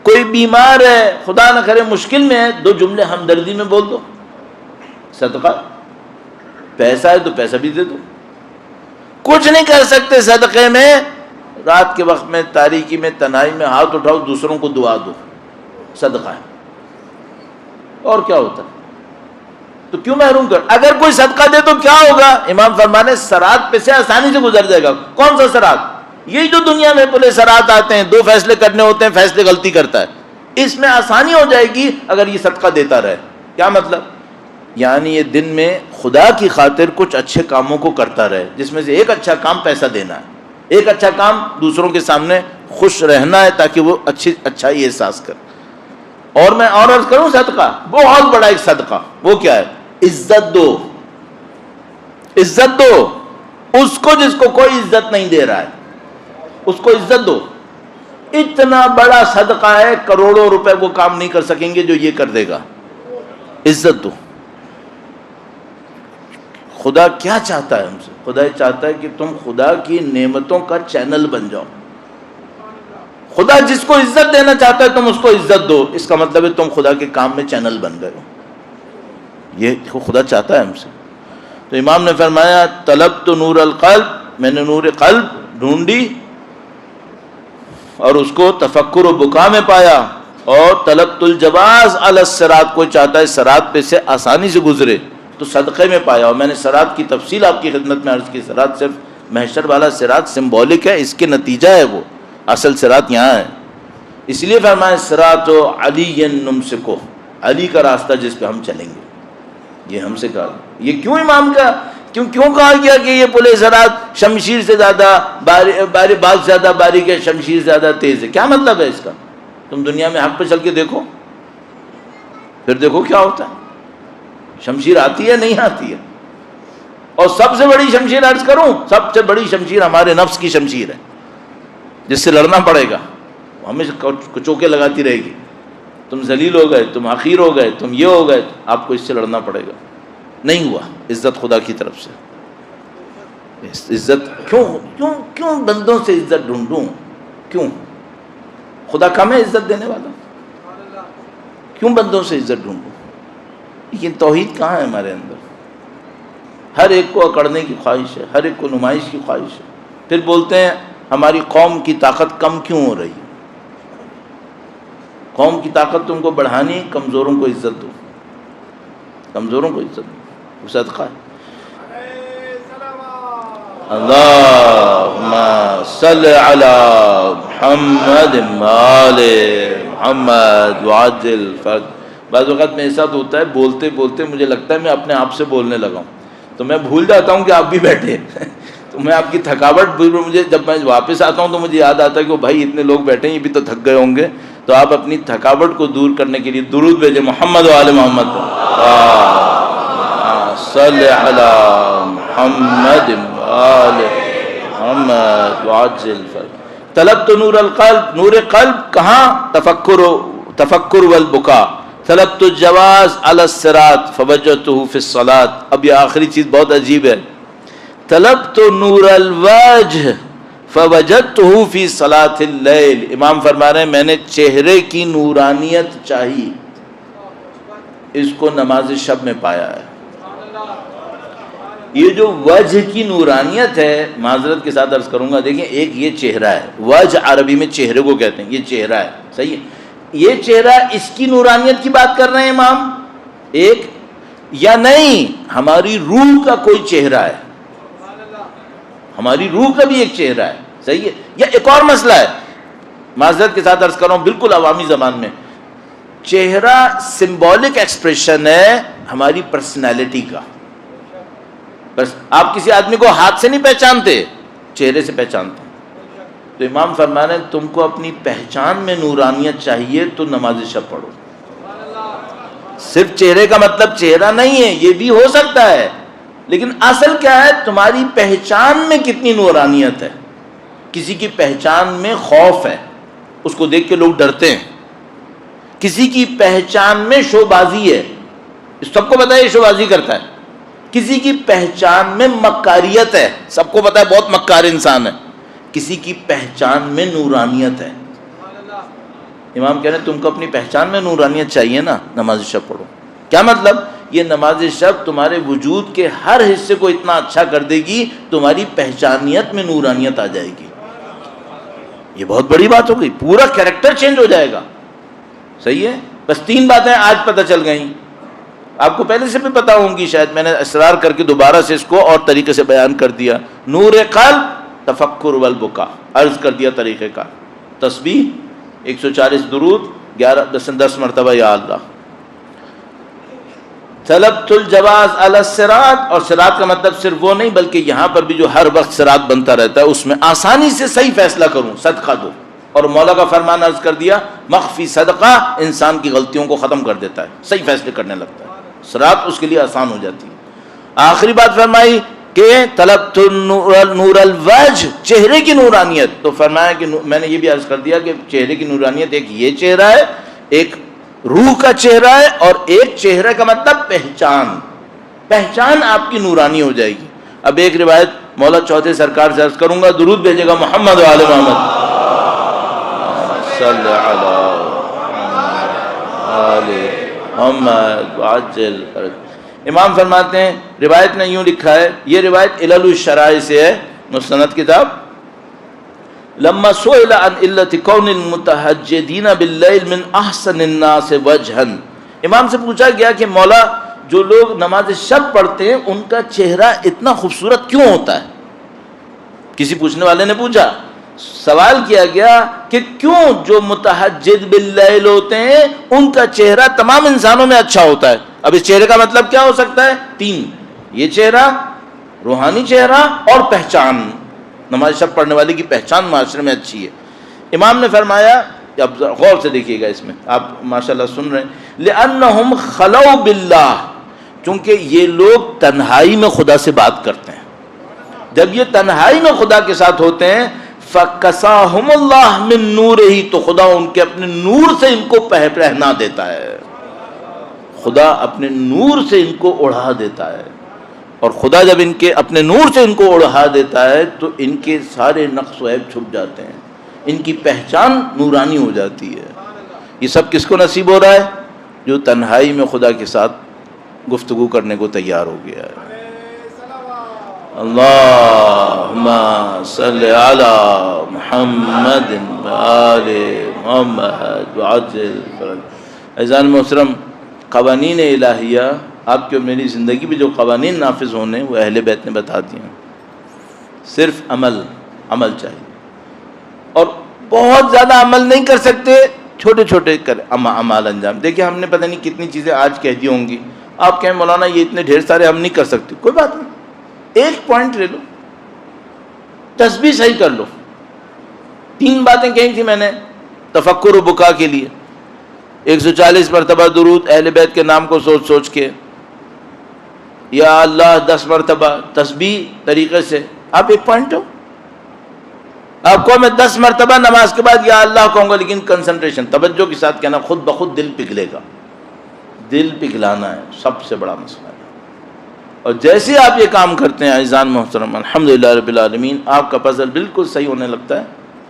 کوئی بیمار ہے، خدا نہ کرے مشکل میں ہے، دو جملے ہمدردی میں بول دو، صدقہ۔ پیسہ ہے تو پیسہ بھی دے دو۔ کچھ نہیں کر سکتے صدقے میں، رات کے وقت میں تاریکی میں تنہائی میں ہاتھ اٹھاؤ، دوسروں کو دعا دو، صدقہ ہے۔ اور کیا ہوتا ہے؟ تو کیوں محروم کر؟ اگر کوئی صدقہ دے تو کیا ہوگا؟ امام فرمانے صراط پہ سے آسانی سے گزر جائے گا۔ کون سا صراط؟ یہی جو دنیا میں پلے صراط آتے ہیں، دو فیصلے کرنے ہوتے ہیں، فیصلے غلطی کرتا ہے، اس میں آسانی ہو جائے گی اگر یہ صدقہ دیتا رہے۔ کیا مطلب؟ یعنی یہ دن میں خدا کی خاطر کچھ اچھے کاموں کو کرتا رہے، جس میں سے ایک اچھا کام پیسہ دینا ہے، ایک اچھا کام دوسروں کے سامنے خوش رہنا ہے تاکہ وہ اچھائی احساس کر۔ اور میں اور عرض کروں، صدقہ بہت بڑا ایک صدقہ، وہ کیا ہے؟ عزت دو، عزت دو اس کو جس کو کوئی عزت نہیں دے رہا ہے، اس کو عزت دو۔ اتنا بڑا صدقہ ہے، کروڑوں روپے وہ کام نہیں کر سکیں گے جو یہ کر دے گا۔ عزت دو۔ خدا کیا چاہتا ہے ہم سے؟ خدا یہ چاہتا ہے کہ تم خدا کی نعمتوں کا چینل بن جاؤ۔ خدا جس کو عزت دینا چاہتا ہے تم اس کو عزت دو، اس کا مطلب ہے تم خدا کے کام میں چینل بن گئے ہو۔ یہ خدا چاہتا ہے ہم سے۔ تو امام نے فرمایا طلبت نور القلب، میں نے نور قلب ڈھونڈی اور اس کو تفکر و بکا میں پایا، اور طلبت الجواز علی الصراط، کوئی چاہتا ہے صراط پہ سے آسانی سے گزرے تو صدقے میں پایا۔ اور میں نے صراط کی تفصیل آپ کی خدمت میں عرض کی، صراط صرف محشر والا صراط سمبولک ہے، اس کے نتیجہ ہے، وہ اصل صراط یہاں ہے۔ اس لیے فرمایا صراط علی نمسکو، علی کا راستہ جس پہ ہم چلیں گے، یہ ہم سے کہا۔ یہ کیوں امام کا کیوں کہا گیا کہ یہ پل صراط شمشیر سے زیادہ بال زیادہ باریک ہے، شمشیر زیادہ تیز ہے؟ کیا مطلب ہے اس کا؟ تم دنیا میں حق پہ چل کے دیکھو، پھر دیکھو کیا ہوتا ہے۔ شمشیر آتی ہے نہیں آتی ہے؟ اور سب سے بڑی شمشیر عرض کروں، سب سے بڑی شمشیر ہمارے نفس کی شمشیر ہے، جس سے لڑنا پڑے گا، ہمیں کچوکے لگاتی رہے گی۔ تم ذلیل ہو گئے، تم حقیر ہو گئے، تم یہ ہو گئے، آپ کو اس سے لڑنا پڑے گا۔ نہیں ہوا، عزت خدا کی طرف سے۔ عزت کیوں کیوں کیوں بندوں سے عزت ڈھونڈوں؟ کیوں؟ خدا کم ہے عزت دینے والا؟ کیوں بندوں سے عزت ڈھونڈوں؟ لیکن توحید کہاں ہے ہمارے اندر؟ ہر ایک کو اکڑنے کی خواہش ہے، ہر ایک کو نمائش کی خواہش ہے. پھر بولتے ہیں ہماری قوم کی طاقت کم کیوں ہو رہی ہے؟ قوم کی طاقت تم کو بڑھانی، کمزوروں کو عزت دو، کمزوروں کو عزت دو، وہ صدقہ ہے. اللہم صلی علی محمد آل محمد وعجل فرج. بعض اوقات میں ایسا ہوتا ہے بولتے بولتے مجھے لگتا ہے میں اپنے آپ سے بولنے لگا ہوں، تو میں بھول جاتا ہوں کہ آپ بھی بیٹھے تو میں آپ کی تھکاوٹ مجھے جب میں واپس آتا ہوں تو مجھے یاد آتا ہے کہ بھائی اتنے لوگ بیٹھے ہیں، یہ بھی تو تھک گئے ہوں گے. تو آپ اپنی تھکاوٹ کو دور کرنے کے لیے درود بھیجیں محمد و آل محمد صلی علی محمد آل محمد وعجل فرج. طلبت نور القلب، نور قلب کہاں؟ تفکر والبکا. طلبت الجواز علی الصراط فوجدته فی الصلاۃ. اب یہ آخری چیز بہت عجیب ہے. طلبت نور الوجہ فوجدته فی صلاۃ اللیل. امام فرما رہے ہیں میں نے چہرے کی نورانیت چاہی، اس کو نماز شب میں پایا ہے. یہ جو وجہ کی نورانیت ہے، معذرت کے ساتھ عرض کروں گا، دیکھیں ایک یہ چہرہ ہے، وجہ عربی میں چہرے کو کہتے ہیں، یہ چہرہ ہے، صحیح ہے. یہ چہرہ اس کی نورانیت کی بات کر رہے ہیں امام ایک، یا نہیں ہماری روح کا کوئی چہرہ ہے، ہماری روح کا بھی ایک چہرہ ہے، صحیح ہے. یا ایک اور مسئلہ ہے، معذرت کے ساتھ عرض کر رہا ہوں بالکل عوامی زبان میں، چہرہ سمبولک ایکسپریشن ہے ہماری پرسنالٹی کا. بس آپ کسی آدمی کو ہاتھ سے نہیں پہچانتے، چہرے سے پہچانتے. تو امام فرما رہے ہیں تم کو اپنی پہچان میں نورانیت چاہیے تو نماز شب پڑھو. صرف چہرے کا مطلب چہرہ نہیں ہے، یہ بھی ہو سکتا ہے، لیکن اصل کیا ہے؟ تمہاری پہچان میں کتنی نورانیت ہے. کسی کی پہچان میں خوف ہے، اس کو دیکھ کے لوگ ڈرتے ہیں. کسی کی پہچان میں شوبازی ہے، سب کو پتا ہے یہ شوبازی کرتا ہے. کسی کی پہچان میں مکاریت ہے، سب کو پتا ہے بہت مکار انسان ہے. کسی کی پہچان میں نورانیت ہے. امام کہہ رہے ہیں تم کو اپنی پہچان میں نورانیت چاہیے نا، نماز شب پڑھو. کیا مطلب؟ یہ نماز شب تمہارے وجود کے ہر حصے کو اتنا اچھا کر دے گی، تمہاری پہچانیت میں نورانیت آ جائے گی. یہ بہت بڑی بات ہو گئی، پورا کیریکٹر چینج ہو جائے گا. صحیح ہے. بس 3 باتیں آج پتہ چل گئیں، آپ کو پہلے سے بھی پتا ہوں گی، شاید میں نے اصرار کر کے دوبارہ سے اس کو اور طریقے سے بیان کر دیا. نور قلب، تفکر والبکا، عرض کر دیا طریقے کا. تسبیح 140 درود 10 مرتبہ یا اللہ. طلبت الجواز علی الصراط، اور صراط کا مطلب صرف وہ نہیں بلکہ یہاں پر بھی جو ہر وقت صراط بنتا رہتا ہے اس میں آسانی سے صحیح فیصلہ کروں، صدقہ دو. اور مولا کا فرمان عرض کر دیا مخفی صدقہ انسان کی غلطیوں کو ختم کر دیتا ہے، صحیح فیصلے کرنے لگتا ہے، صراط اس کے لیے آسان ہو جاتی ہے. آخری بات فرمائی کہ طلبت نور الوجہ، چہرے کی نورانیت. تو فرمایا کہ میں نے یہ بھی عرض کر دیا کہ چہرے کی نورانیت ایک یہ چہرہ ہے، ایک روح کا چہرہ ہے، اور ایک چہرے کا مطلب پہچان. پہچان آپ کی نورانی ہو جائے گی. اب ایک روایت مولا چوتھے سرکار سے عرض کروں گا، درود بھیجے گا محمد و آل محمد صلی علی آل محمد وعجل فرج. امام فرماتے ہیں روایت نے یوں لکھا ہے، یہ روایت علل الشرائع سے ہے، مسند کتاب. لما سئل عن علت کون المتہجدین باللیل من احسن الناس وجہا، امام سے پوچھا گیا کہ مولا جو لوگ نماز شب پڑھتے ہیں ان کا چہرہ اتنا خوبصورت کیوں ہوتا ہے؟ کسی پوچھنے والے نے پوچھا، سوال کیا گیا کہ کیوں جو متہجد باللیل ہوتے ہیں ان کا چہرہ تمام انسانوں میں اچھا ہوتا ہے. اب اس چہرے کا مطلب کیا ہو سکتا ہے؟ 3، یہ چہرہ، روحانی چہرہ اور پہچان. نماز شب پڑھنے والے کی پہچان معاشرے میں اچھی ہے. امام نے فرمایا، اب غور سے دیکھیے گا اس میں، آپ ماشاءاللہ سن رہے ہیں، لِأَنَّهُمْ خَلَوْا بِاللَّهِ، چونکہ یہ لوگ تنہائی میں خدا سے بات کرتے ہیں. جب یہ تنہائی میں خدا کے ساتھ ہوتے ہیں فَكَسَاهُمُ اللَّهُ مِن نُورِهِ، تو خدا ان کے اپنے نور سے ان کو پہنا دیتا ہے، خدا اپنے نور سے ان کو اڑا دیتا ہے. اور خدا جب ان کے اپنے نور سے ان کو اڑا دیتا ہے تو ان کے سارے نقص و عیب چھپ جاتے ہیں، ان کی پہچان نورانی ہو جاتی ہے۔ یہ سب کس کو نصیب ہو رہا ہے؟ جو تنہائی میں خدا کے ساتھ گفتگو کرنے کو تیار ہو گیا ہے۔ اللہم صلی علی محمد وآل محمد وعجل فرج۔ عزیزان محترم، قوانین الہیہ، آپ کی اور میری زندگی میں جو قوانین نافذ ہونے وہ اہل بیت نے بتا دیے ہیں۔ صرف عمل چاہیے، اور بہت زیادہ عمل نہیں کر سکتے، چھوٹے چھوٹے اعمال انجام۔ دیکھیں ہم نے پتہ نہیں کتنی چیزیں آج کہہ دی ہوں گی، آپ کہیں مولانا یہ اتنے ڈھیر سارے ہم نہیں کر سکتے، کوئی بات نہیں، ایک پوائنٹ لے لو، تسبیح صحیح کر لو۔ 3 باتیں کہیں تھی میں نے تفکر و بکا کے لیے، 140 مرتبہ درود اہل بیت کے نام کو سوچ سوچ کے، یا اللہ 10 مرتبہ تسبیح طریقے سے۔ آپ ایک پوائنٹ ہو، آپ کو میں 10 مرتبہ نماز کے بعد یا اللہ کہوں گا، لیکن کنسنٹریشن، توجہ کے ساتھ کہنا، خود بخود دل پگھلے گا۔ دل پگھلانا ہے سب سے بڑا مسئلہ ہے، اور جیسے آپ یہ کام کرتے ہیں عزیزان محترم، الحمدللہ رب العالمین، آپ کا پزل بالکل صحیح ہونے لگتا ہے،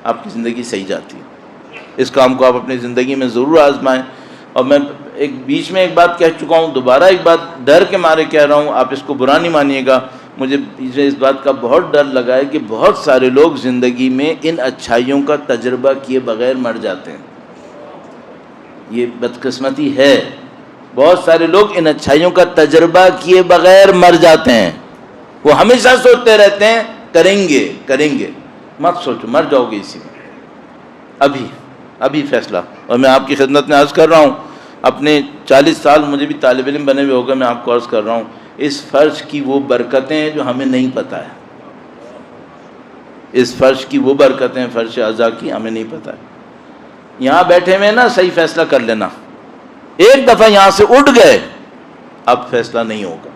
آپ کی زندگی صحیح جاتی ہے۔ اس کام کو آپ اپنی زندگی میں ضرور آزمائیں۔ اور میں بیچ میں ایک بات کہہ چکا ہوں، دوبارہ ایک بات ڈر کے مارے کہہ رہا ہوں، آپ اس کو برا نہیں مانیے گا، مجھے اس بات کا بہت ڈر لگا ہے کہ بہت سارے لوگ زندگی میں ان اچھائیوں کا تجربہ کیے بغیر مر جاتے ہیں۔ یہ بدقسمتی ہے، بہت سارے لوگ ان اچھائیوں کا تجربہ کیے بغیر مر جاتے ہیں۔ وہ ہمیشہ سوچتے رہتے ہیں کریں گے، مت سوچو، مر جاؤ گے اسی میں۔ ابھی فیصلہ۔ اور میں آپ کی خدمت میں عرض کر رہا ہوں، اپنے 40 سال مجھے بھی طالب علم بنے ہوئے ہوگا، میں آپ کو عرض کر رہا ہوں، اس فرش کی وہ برکتیں ہیں جو ہمیں نہیں پتہ ہے، اس فرش کی وہ برکتیں، فرش عزا کی، ہمیں نہیں پتہ ہے۔ یہاں بیٹھے ہوئے نا صحیح فیصلہ کر لینا، ایک دفعہ یہاں سے اٹھ گئے اب فیصلہ نہیں ہوگا،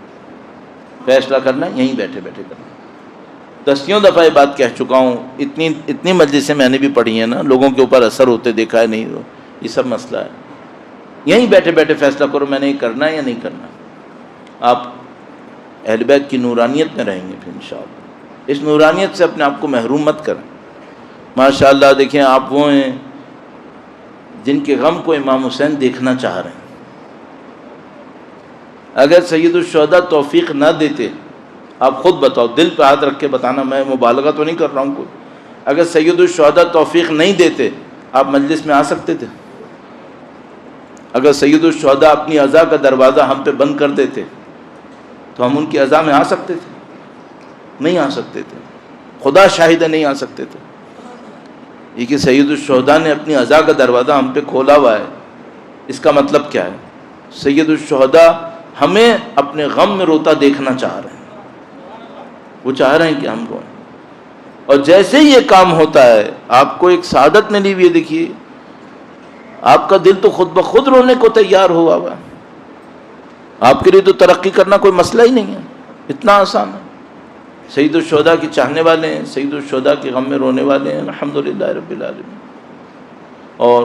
فیصلہ کرنا یہیں بیٹھے بیٹھے کرنا۔ 10 دفعہ یہ بات کہہ چکا ہوں، اتنی مجلسیں میں نے بھی پڑھی ہیں نا، لوگوں کے اوپر اثر ہوتے دیکھا ہے، نہیں یہ سب مسئلہ ہے، یہیں بیٹھے بیٹھے فیصلہ کرو میں نے یہ کرنا ہے یا نہیں کرنا۔ آپ اہل بیت کی نورانیت میں رہیں گے پھر انشاءاللہ، اس نورانیت سے اپنے آپ کو محروم مت کریں۔ ماشاءاللہ دیکھیں آپ وہ ہیں جن کے غم کو امام حسین دیکھنا چاہ رہے ہیں۔ اگر سید الشہداء توفیق نہ دیتے، آپ خود بتاؤ، دل پہ ہاتھ رکھ کے بتانا، میں مبالغہ تو نہیں کر رہا ہوں کوئی، اگر سید الشہداء توفیق نہیں دیتے آپ مجلس میں آ سکتے تھے؟ اگر سید الشہداء اپنی عزا کا دروازہ ہم پہ بند کر دیتے تو ہم ان کی عزا میں آ سکتے تھے؟ نہیں آ سکتے تھے، خدا شاہد ہے نہیں آ سکتے تھے۔ یہ کہ سید الشہداء نے اپنی عزا کا دروازہ ہم پہ کھولا ہوا ہے، اس کا مطلب کیا ہے؟ سید الشہداء ہمیں اپنے غم میں روتا دیکھنا چاہ رہے ہیں، وہ چاہ رہے ہیں کہ ہم روئیں۔ اور جیسے ہی یہ کام ہوتا ہے، آپ کو ایک سعادت ملی ہوئی ہے، دیکھیے آپ کا دل تو خود بخود رونے کو تیار ہوا ہوا ہے، آپ کے لیے تو ترقی کرنا کوئی مسئلہ ہی نہیں ہے، اتنا آسان ہے۔ سید الشہداء کے چاہنے والے ہیں، سید الشہداء کے غم میں رونے والے ہیں، الحمدللہ رب العالمین۔ اور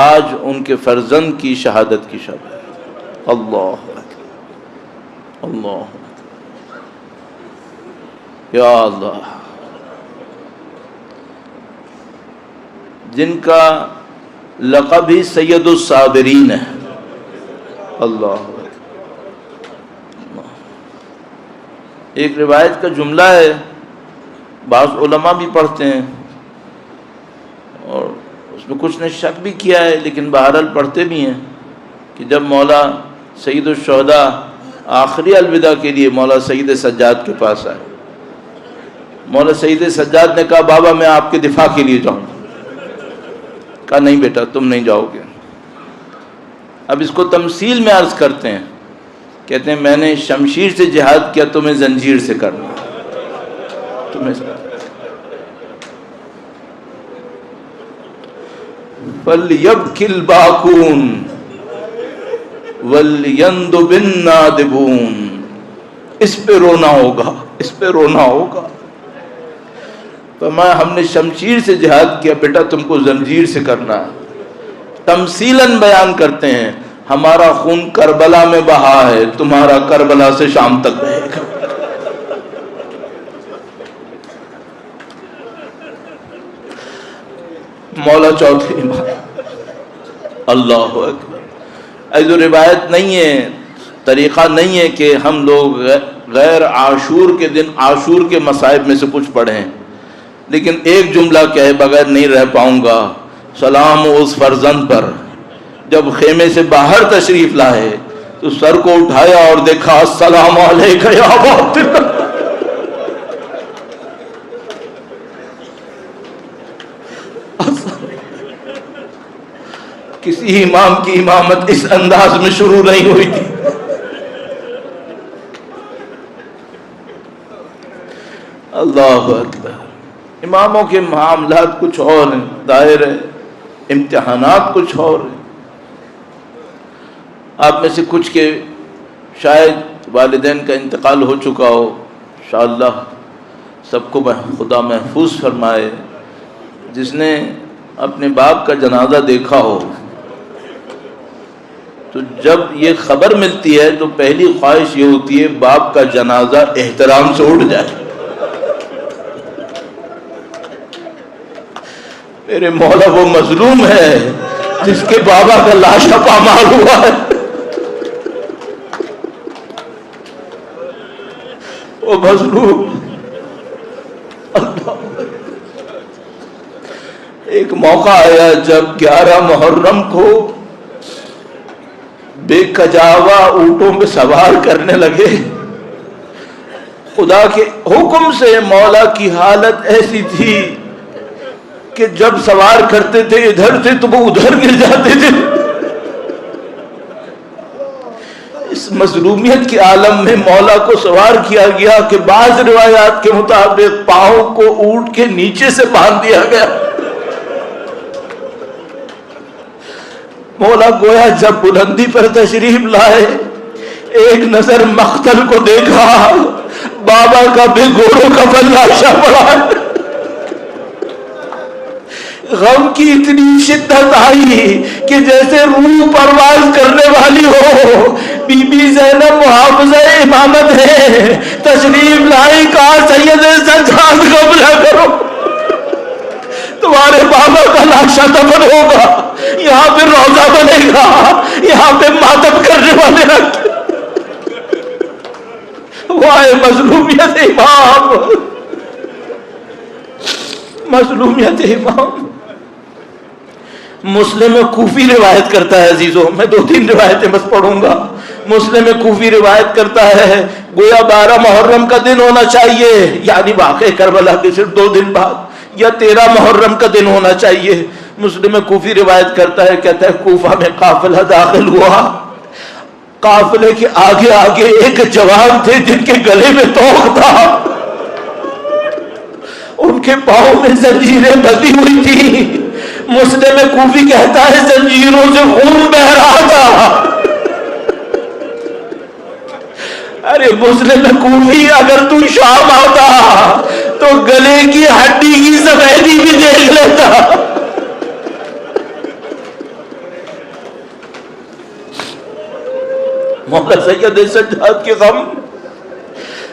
آج ان کے فرزند کی شہادت کی شب ہے، اللہ اکبر، اللہ اکبر، یا اللہ، جن کا لقب ہی سید الصابرین ہے، اللہ اکبر۔ ایک روایت کا جملہ ہے، بعض علماء بھی پڑھتے ہیں اور اس میں کچھ نے شک بھی کیا ہے، لیکن بہرحال پڑھتے بھی ہیں، کہ جب مولا سید الشہداء آخری الوداع کے لیے مولا سید سجاد کے پاس آئے، مولا سید سجاد نے کہا بابا میں آپ کے دفاع کے لیے جاؤں، کہا نہیں بیٹا تم نہیں جاؤ گے۔ اب اس کو تمثیل میں عرض کرتے ہیں، کہتے ہیں میں نے شمشیر سے جہاد کیا، تمہیں زنجیر سے کرنا، تمہیں فَلْيَبْكِ الْبَاكُونَ وَلْيَنْدُبِ النَّادِبُونَ، اس پہ رونا ہوگا، اس پہ رونا ہوگا۔ فرمایا ہم نے شمشیر سے جہاد کیا، بیٹا تم کو زنجیر سے کرنا ہے۔ تمثیلاً بیان کرتے ہیں، ہمارا خون کربلا میں بہا ہے، تمہارا کربلا سے شام تک بہے گا۔ مولا چوتھے امام۔ اللہ اکبر۔ ایسا روایت نہیں ہے، طریقہ نہیں ہے کہ ہم لوگ غیر عاشور کے دن عاشور کے مصائب میں سے کچھ پڑھیں، لیکن ایک جملہ کہے بغیر نہیں رہ پاؤں گا۔ سلام اس فرزند پر جب خیمے سے باہر تشریف لائے تو سر کو اٹھایا اور دیکھا، السلام علیکم یا ابا عبداللہ۔ کسی امام کی امامت اس انداز میں شروع نہیں ہوئی تھی۔ اللہ اکبر۔ اماموں کے معاملات کچھ اور ہیں، ظاہر ہے امتحانات کچھ اور ہیں۔ آپ میں سے کچھ کے شاید والدین کا انتقال ہو چکا ہو، انشاءاللہ سب کو خدا محفوظ فرمائے۔ جس نے اپنے باپ کا جنازہ دیکھا ہو تو جب یہ خبر ملتی ہے تو پہلی خواہش یہ ہوتی ہے باپ کا جنازہ احترام سے اٹھ جائے۔ میرے مولا وہ مظلوم ہے جس کے بابا کا لاشا پامال ہوا ہے، وہ مظلوم۔ ایک موقع آیا جب 11 محرم کو بے کجاوا اونٹوں پہ سوار کرنے لگے۔ خدا کے حکم سے مولا کی حالت ایسی تھی کہ جب سوار کرتے تھے ادھر سے تو وہ ادھر گر جاتے تھے۔ اس مظلومیت کے عالم میں مولا کو سوار کیا گیا کہ بعض روایات کے مطابق پاؤں کو اونٹ کے نیچے سے باندھ دیا گیا۔ مولا گویا جب بلندی پر تشریف لائے، ایک نظر مقتل کو دیکھا، بابا کا بے گوڑوں کا فلاشا پڑا۔ غم کی اتنی شدت آئی کہ جیسے روح پرواز کرنے والی ہو۔ بی بی زینب محافظہ امامت ہے، تشریف لائی، کہا سید سجاد قبلہ کرو، تمہارے بابا کا لاشا دفن ہوگا، یہاں پہ روضہ بنے گا، یہاں پہ ماتم کرنے والے رکھتے۔ وائے مظلومیت امام، مظلومیت امام۔ مسلم کوفی روایت کرتا ہے، عزیزوں میں 2-3 روایتیں بس پڑھوں گا۔ مسلم کوفی روایت کرتا ہے گویا 12 محرم کا دن ہونا چاہیے، یعنی واقع کربلا کے صرف 2 دن بعد، یا 13 محرم کا دن ہونا چاہیے۔ مسلم کوفی روایت کرتا ہے، کہتا ہے کوفہ میں قافلہ داخل ہوا، قافلے کے آگے آگے ایک جوان تھے جن کے گلے میں توق تھا، ان کے پاؤں میں زنجیریں بندھی ہوئی تھی۔ مسلم کوفی کہتا ہے زنجیروں سے خون بہ رہا تھا۔ ارے مسلم کوفی، اگر تو شام آتا تو گلے کی ہڈی کی سفیدی بھی دیکھ لیتا۔ مولا سید سجاد کے غم،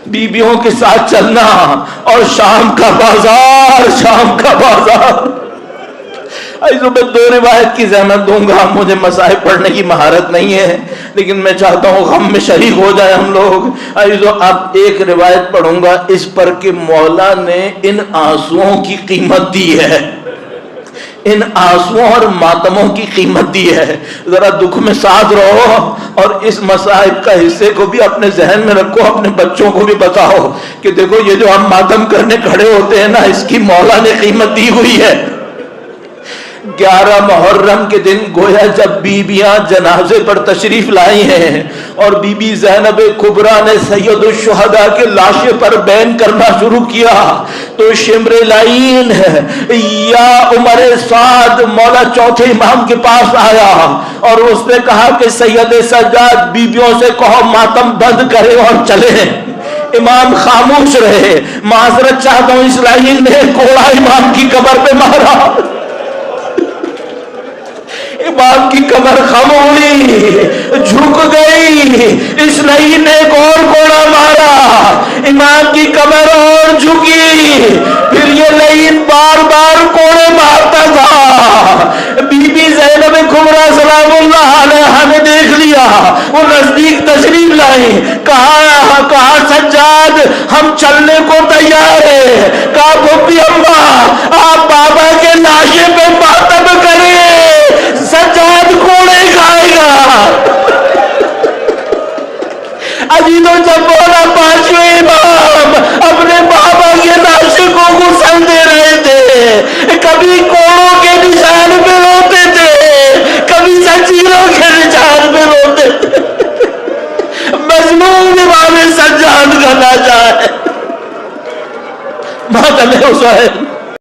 بیویوں کے ساتھ چلنا، اور شام کا بازار، شام کا بازار۔ ایسو میں 2 روایت کی زحمت دوں گا، مجھے مصائب پڑھنے کی مہارت نہیں ہے، لیکن میں چاہتا ہوں غم میں شریک ہو جائے ہم لوگ۔ ایسو اب ایک روایت پڑھوں گا اس پر کہ مولا نے ان آنسوؤں کی قیمت دی ہے، ان آنسوؤں اور ماتموں کی قیمت دی ہے۔ ذرا دکھ میں ساتھ رہو اور اس مصائب کا حصے کو بھی اپنے ذہن میں رکھو، اپنے بچوں کو بھی بتاؤ کہ دیکھو یہ جو ہم ماتم کرنے کھڑے ہوتے ہیں نا، اس کی مولا نے قیمت دی ہوئی ہے۔ 11 محرم کے دن گویا جب بیبیاں جنازے پر تشریف لائی ہیں اور بی بی زینب کبریٰ نے سید الشہداء کے لاشے پر بین کرنا شروع کیا تو شمر لعین یا عمر سعد مولا چوتھے امام کے پاس آیا اور اس نے کہا کہ سید سجاد بیبیوں سے کہو ماتم بند کرے اور چلے۔ امام خاموش رہے۔ معذرت چاہتا ہوں، اسرائیل نے کوڑا امام کی قبر پہ مارا، امام کی کمر خم ہوئی، جھک گئی، اس لعین نے ایک اور کوڑا مارا، امام کی کمر اور جھکی، پھر یہ لعین بار بار کوڑے مارتا تھا۔ بی بی زینب کبریٰ سلام اللہ علیہا نے دیکھ لیا، وہ نزدیک تشریف لائی، کہا سجاد ہم چلنے کو تیار ہے۔ کہا پھوپھی اماں آپ بابا کے لاشے پہ ماتم کریں، سجاد کوڑے کھائے گا۔ ابھی تو جب بولا پانچویں امام اپنے بابا کے لاشے کو غسل دے رہے تھے، کبھی کوڑوں کے نشان پہ روتے تھے، کبھی زنجیروں کے نشان پہ روتے تھے۔ مظلوم امام سجاد کا لاجا ہے، ماتم حسین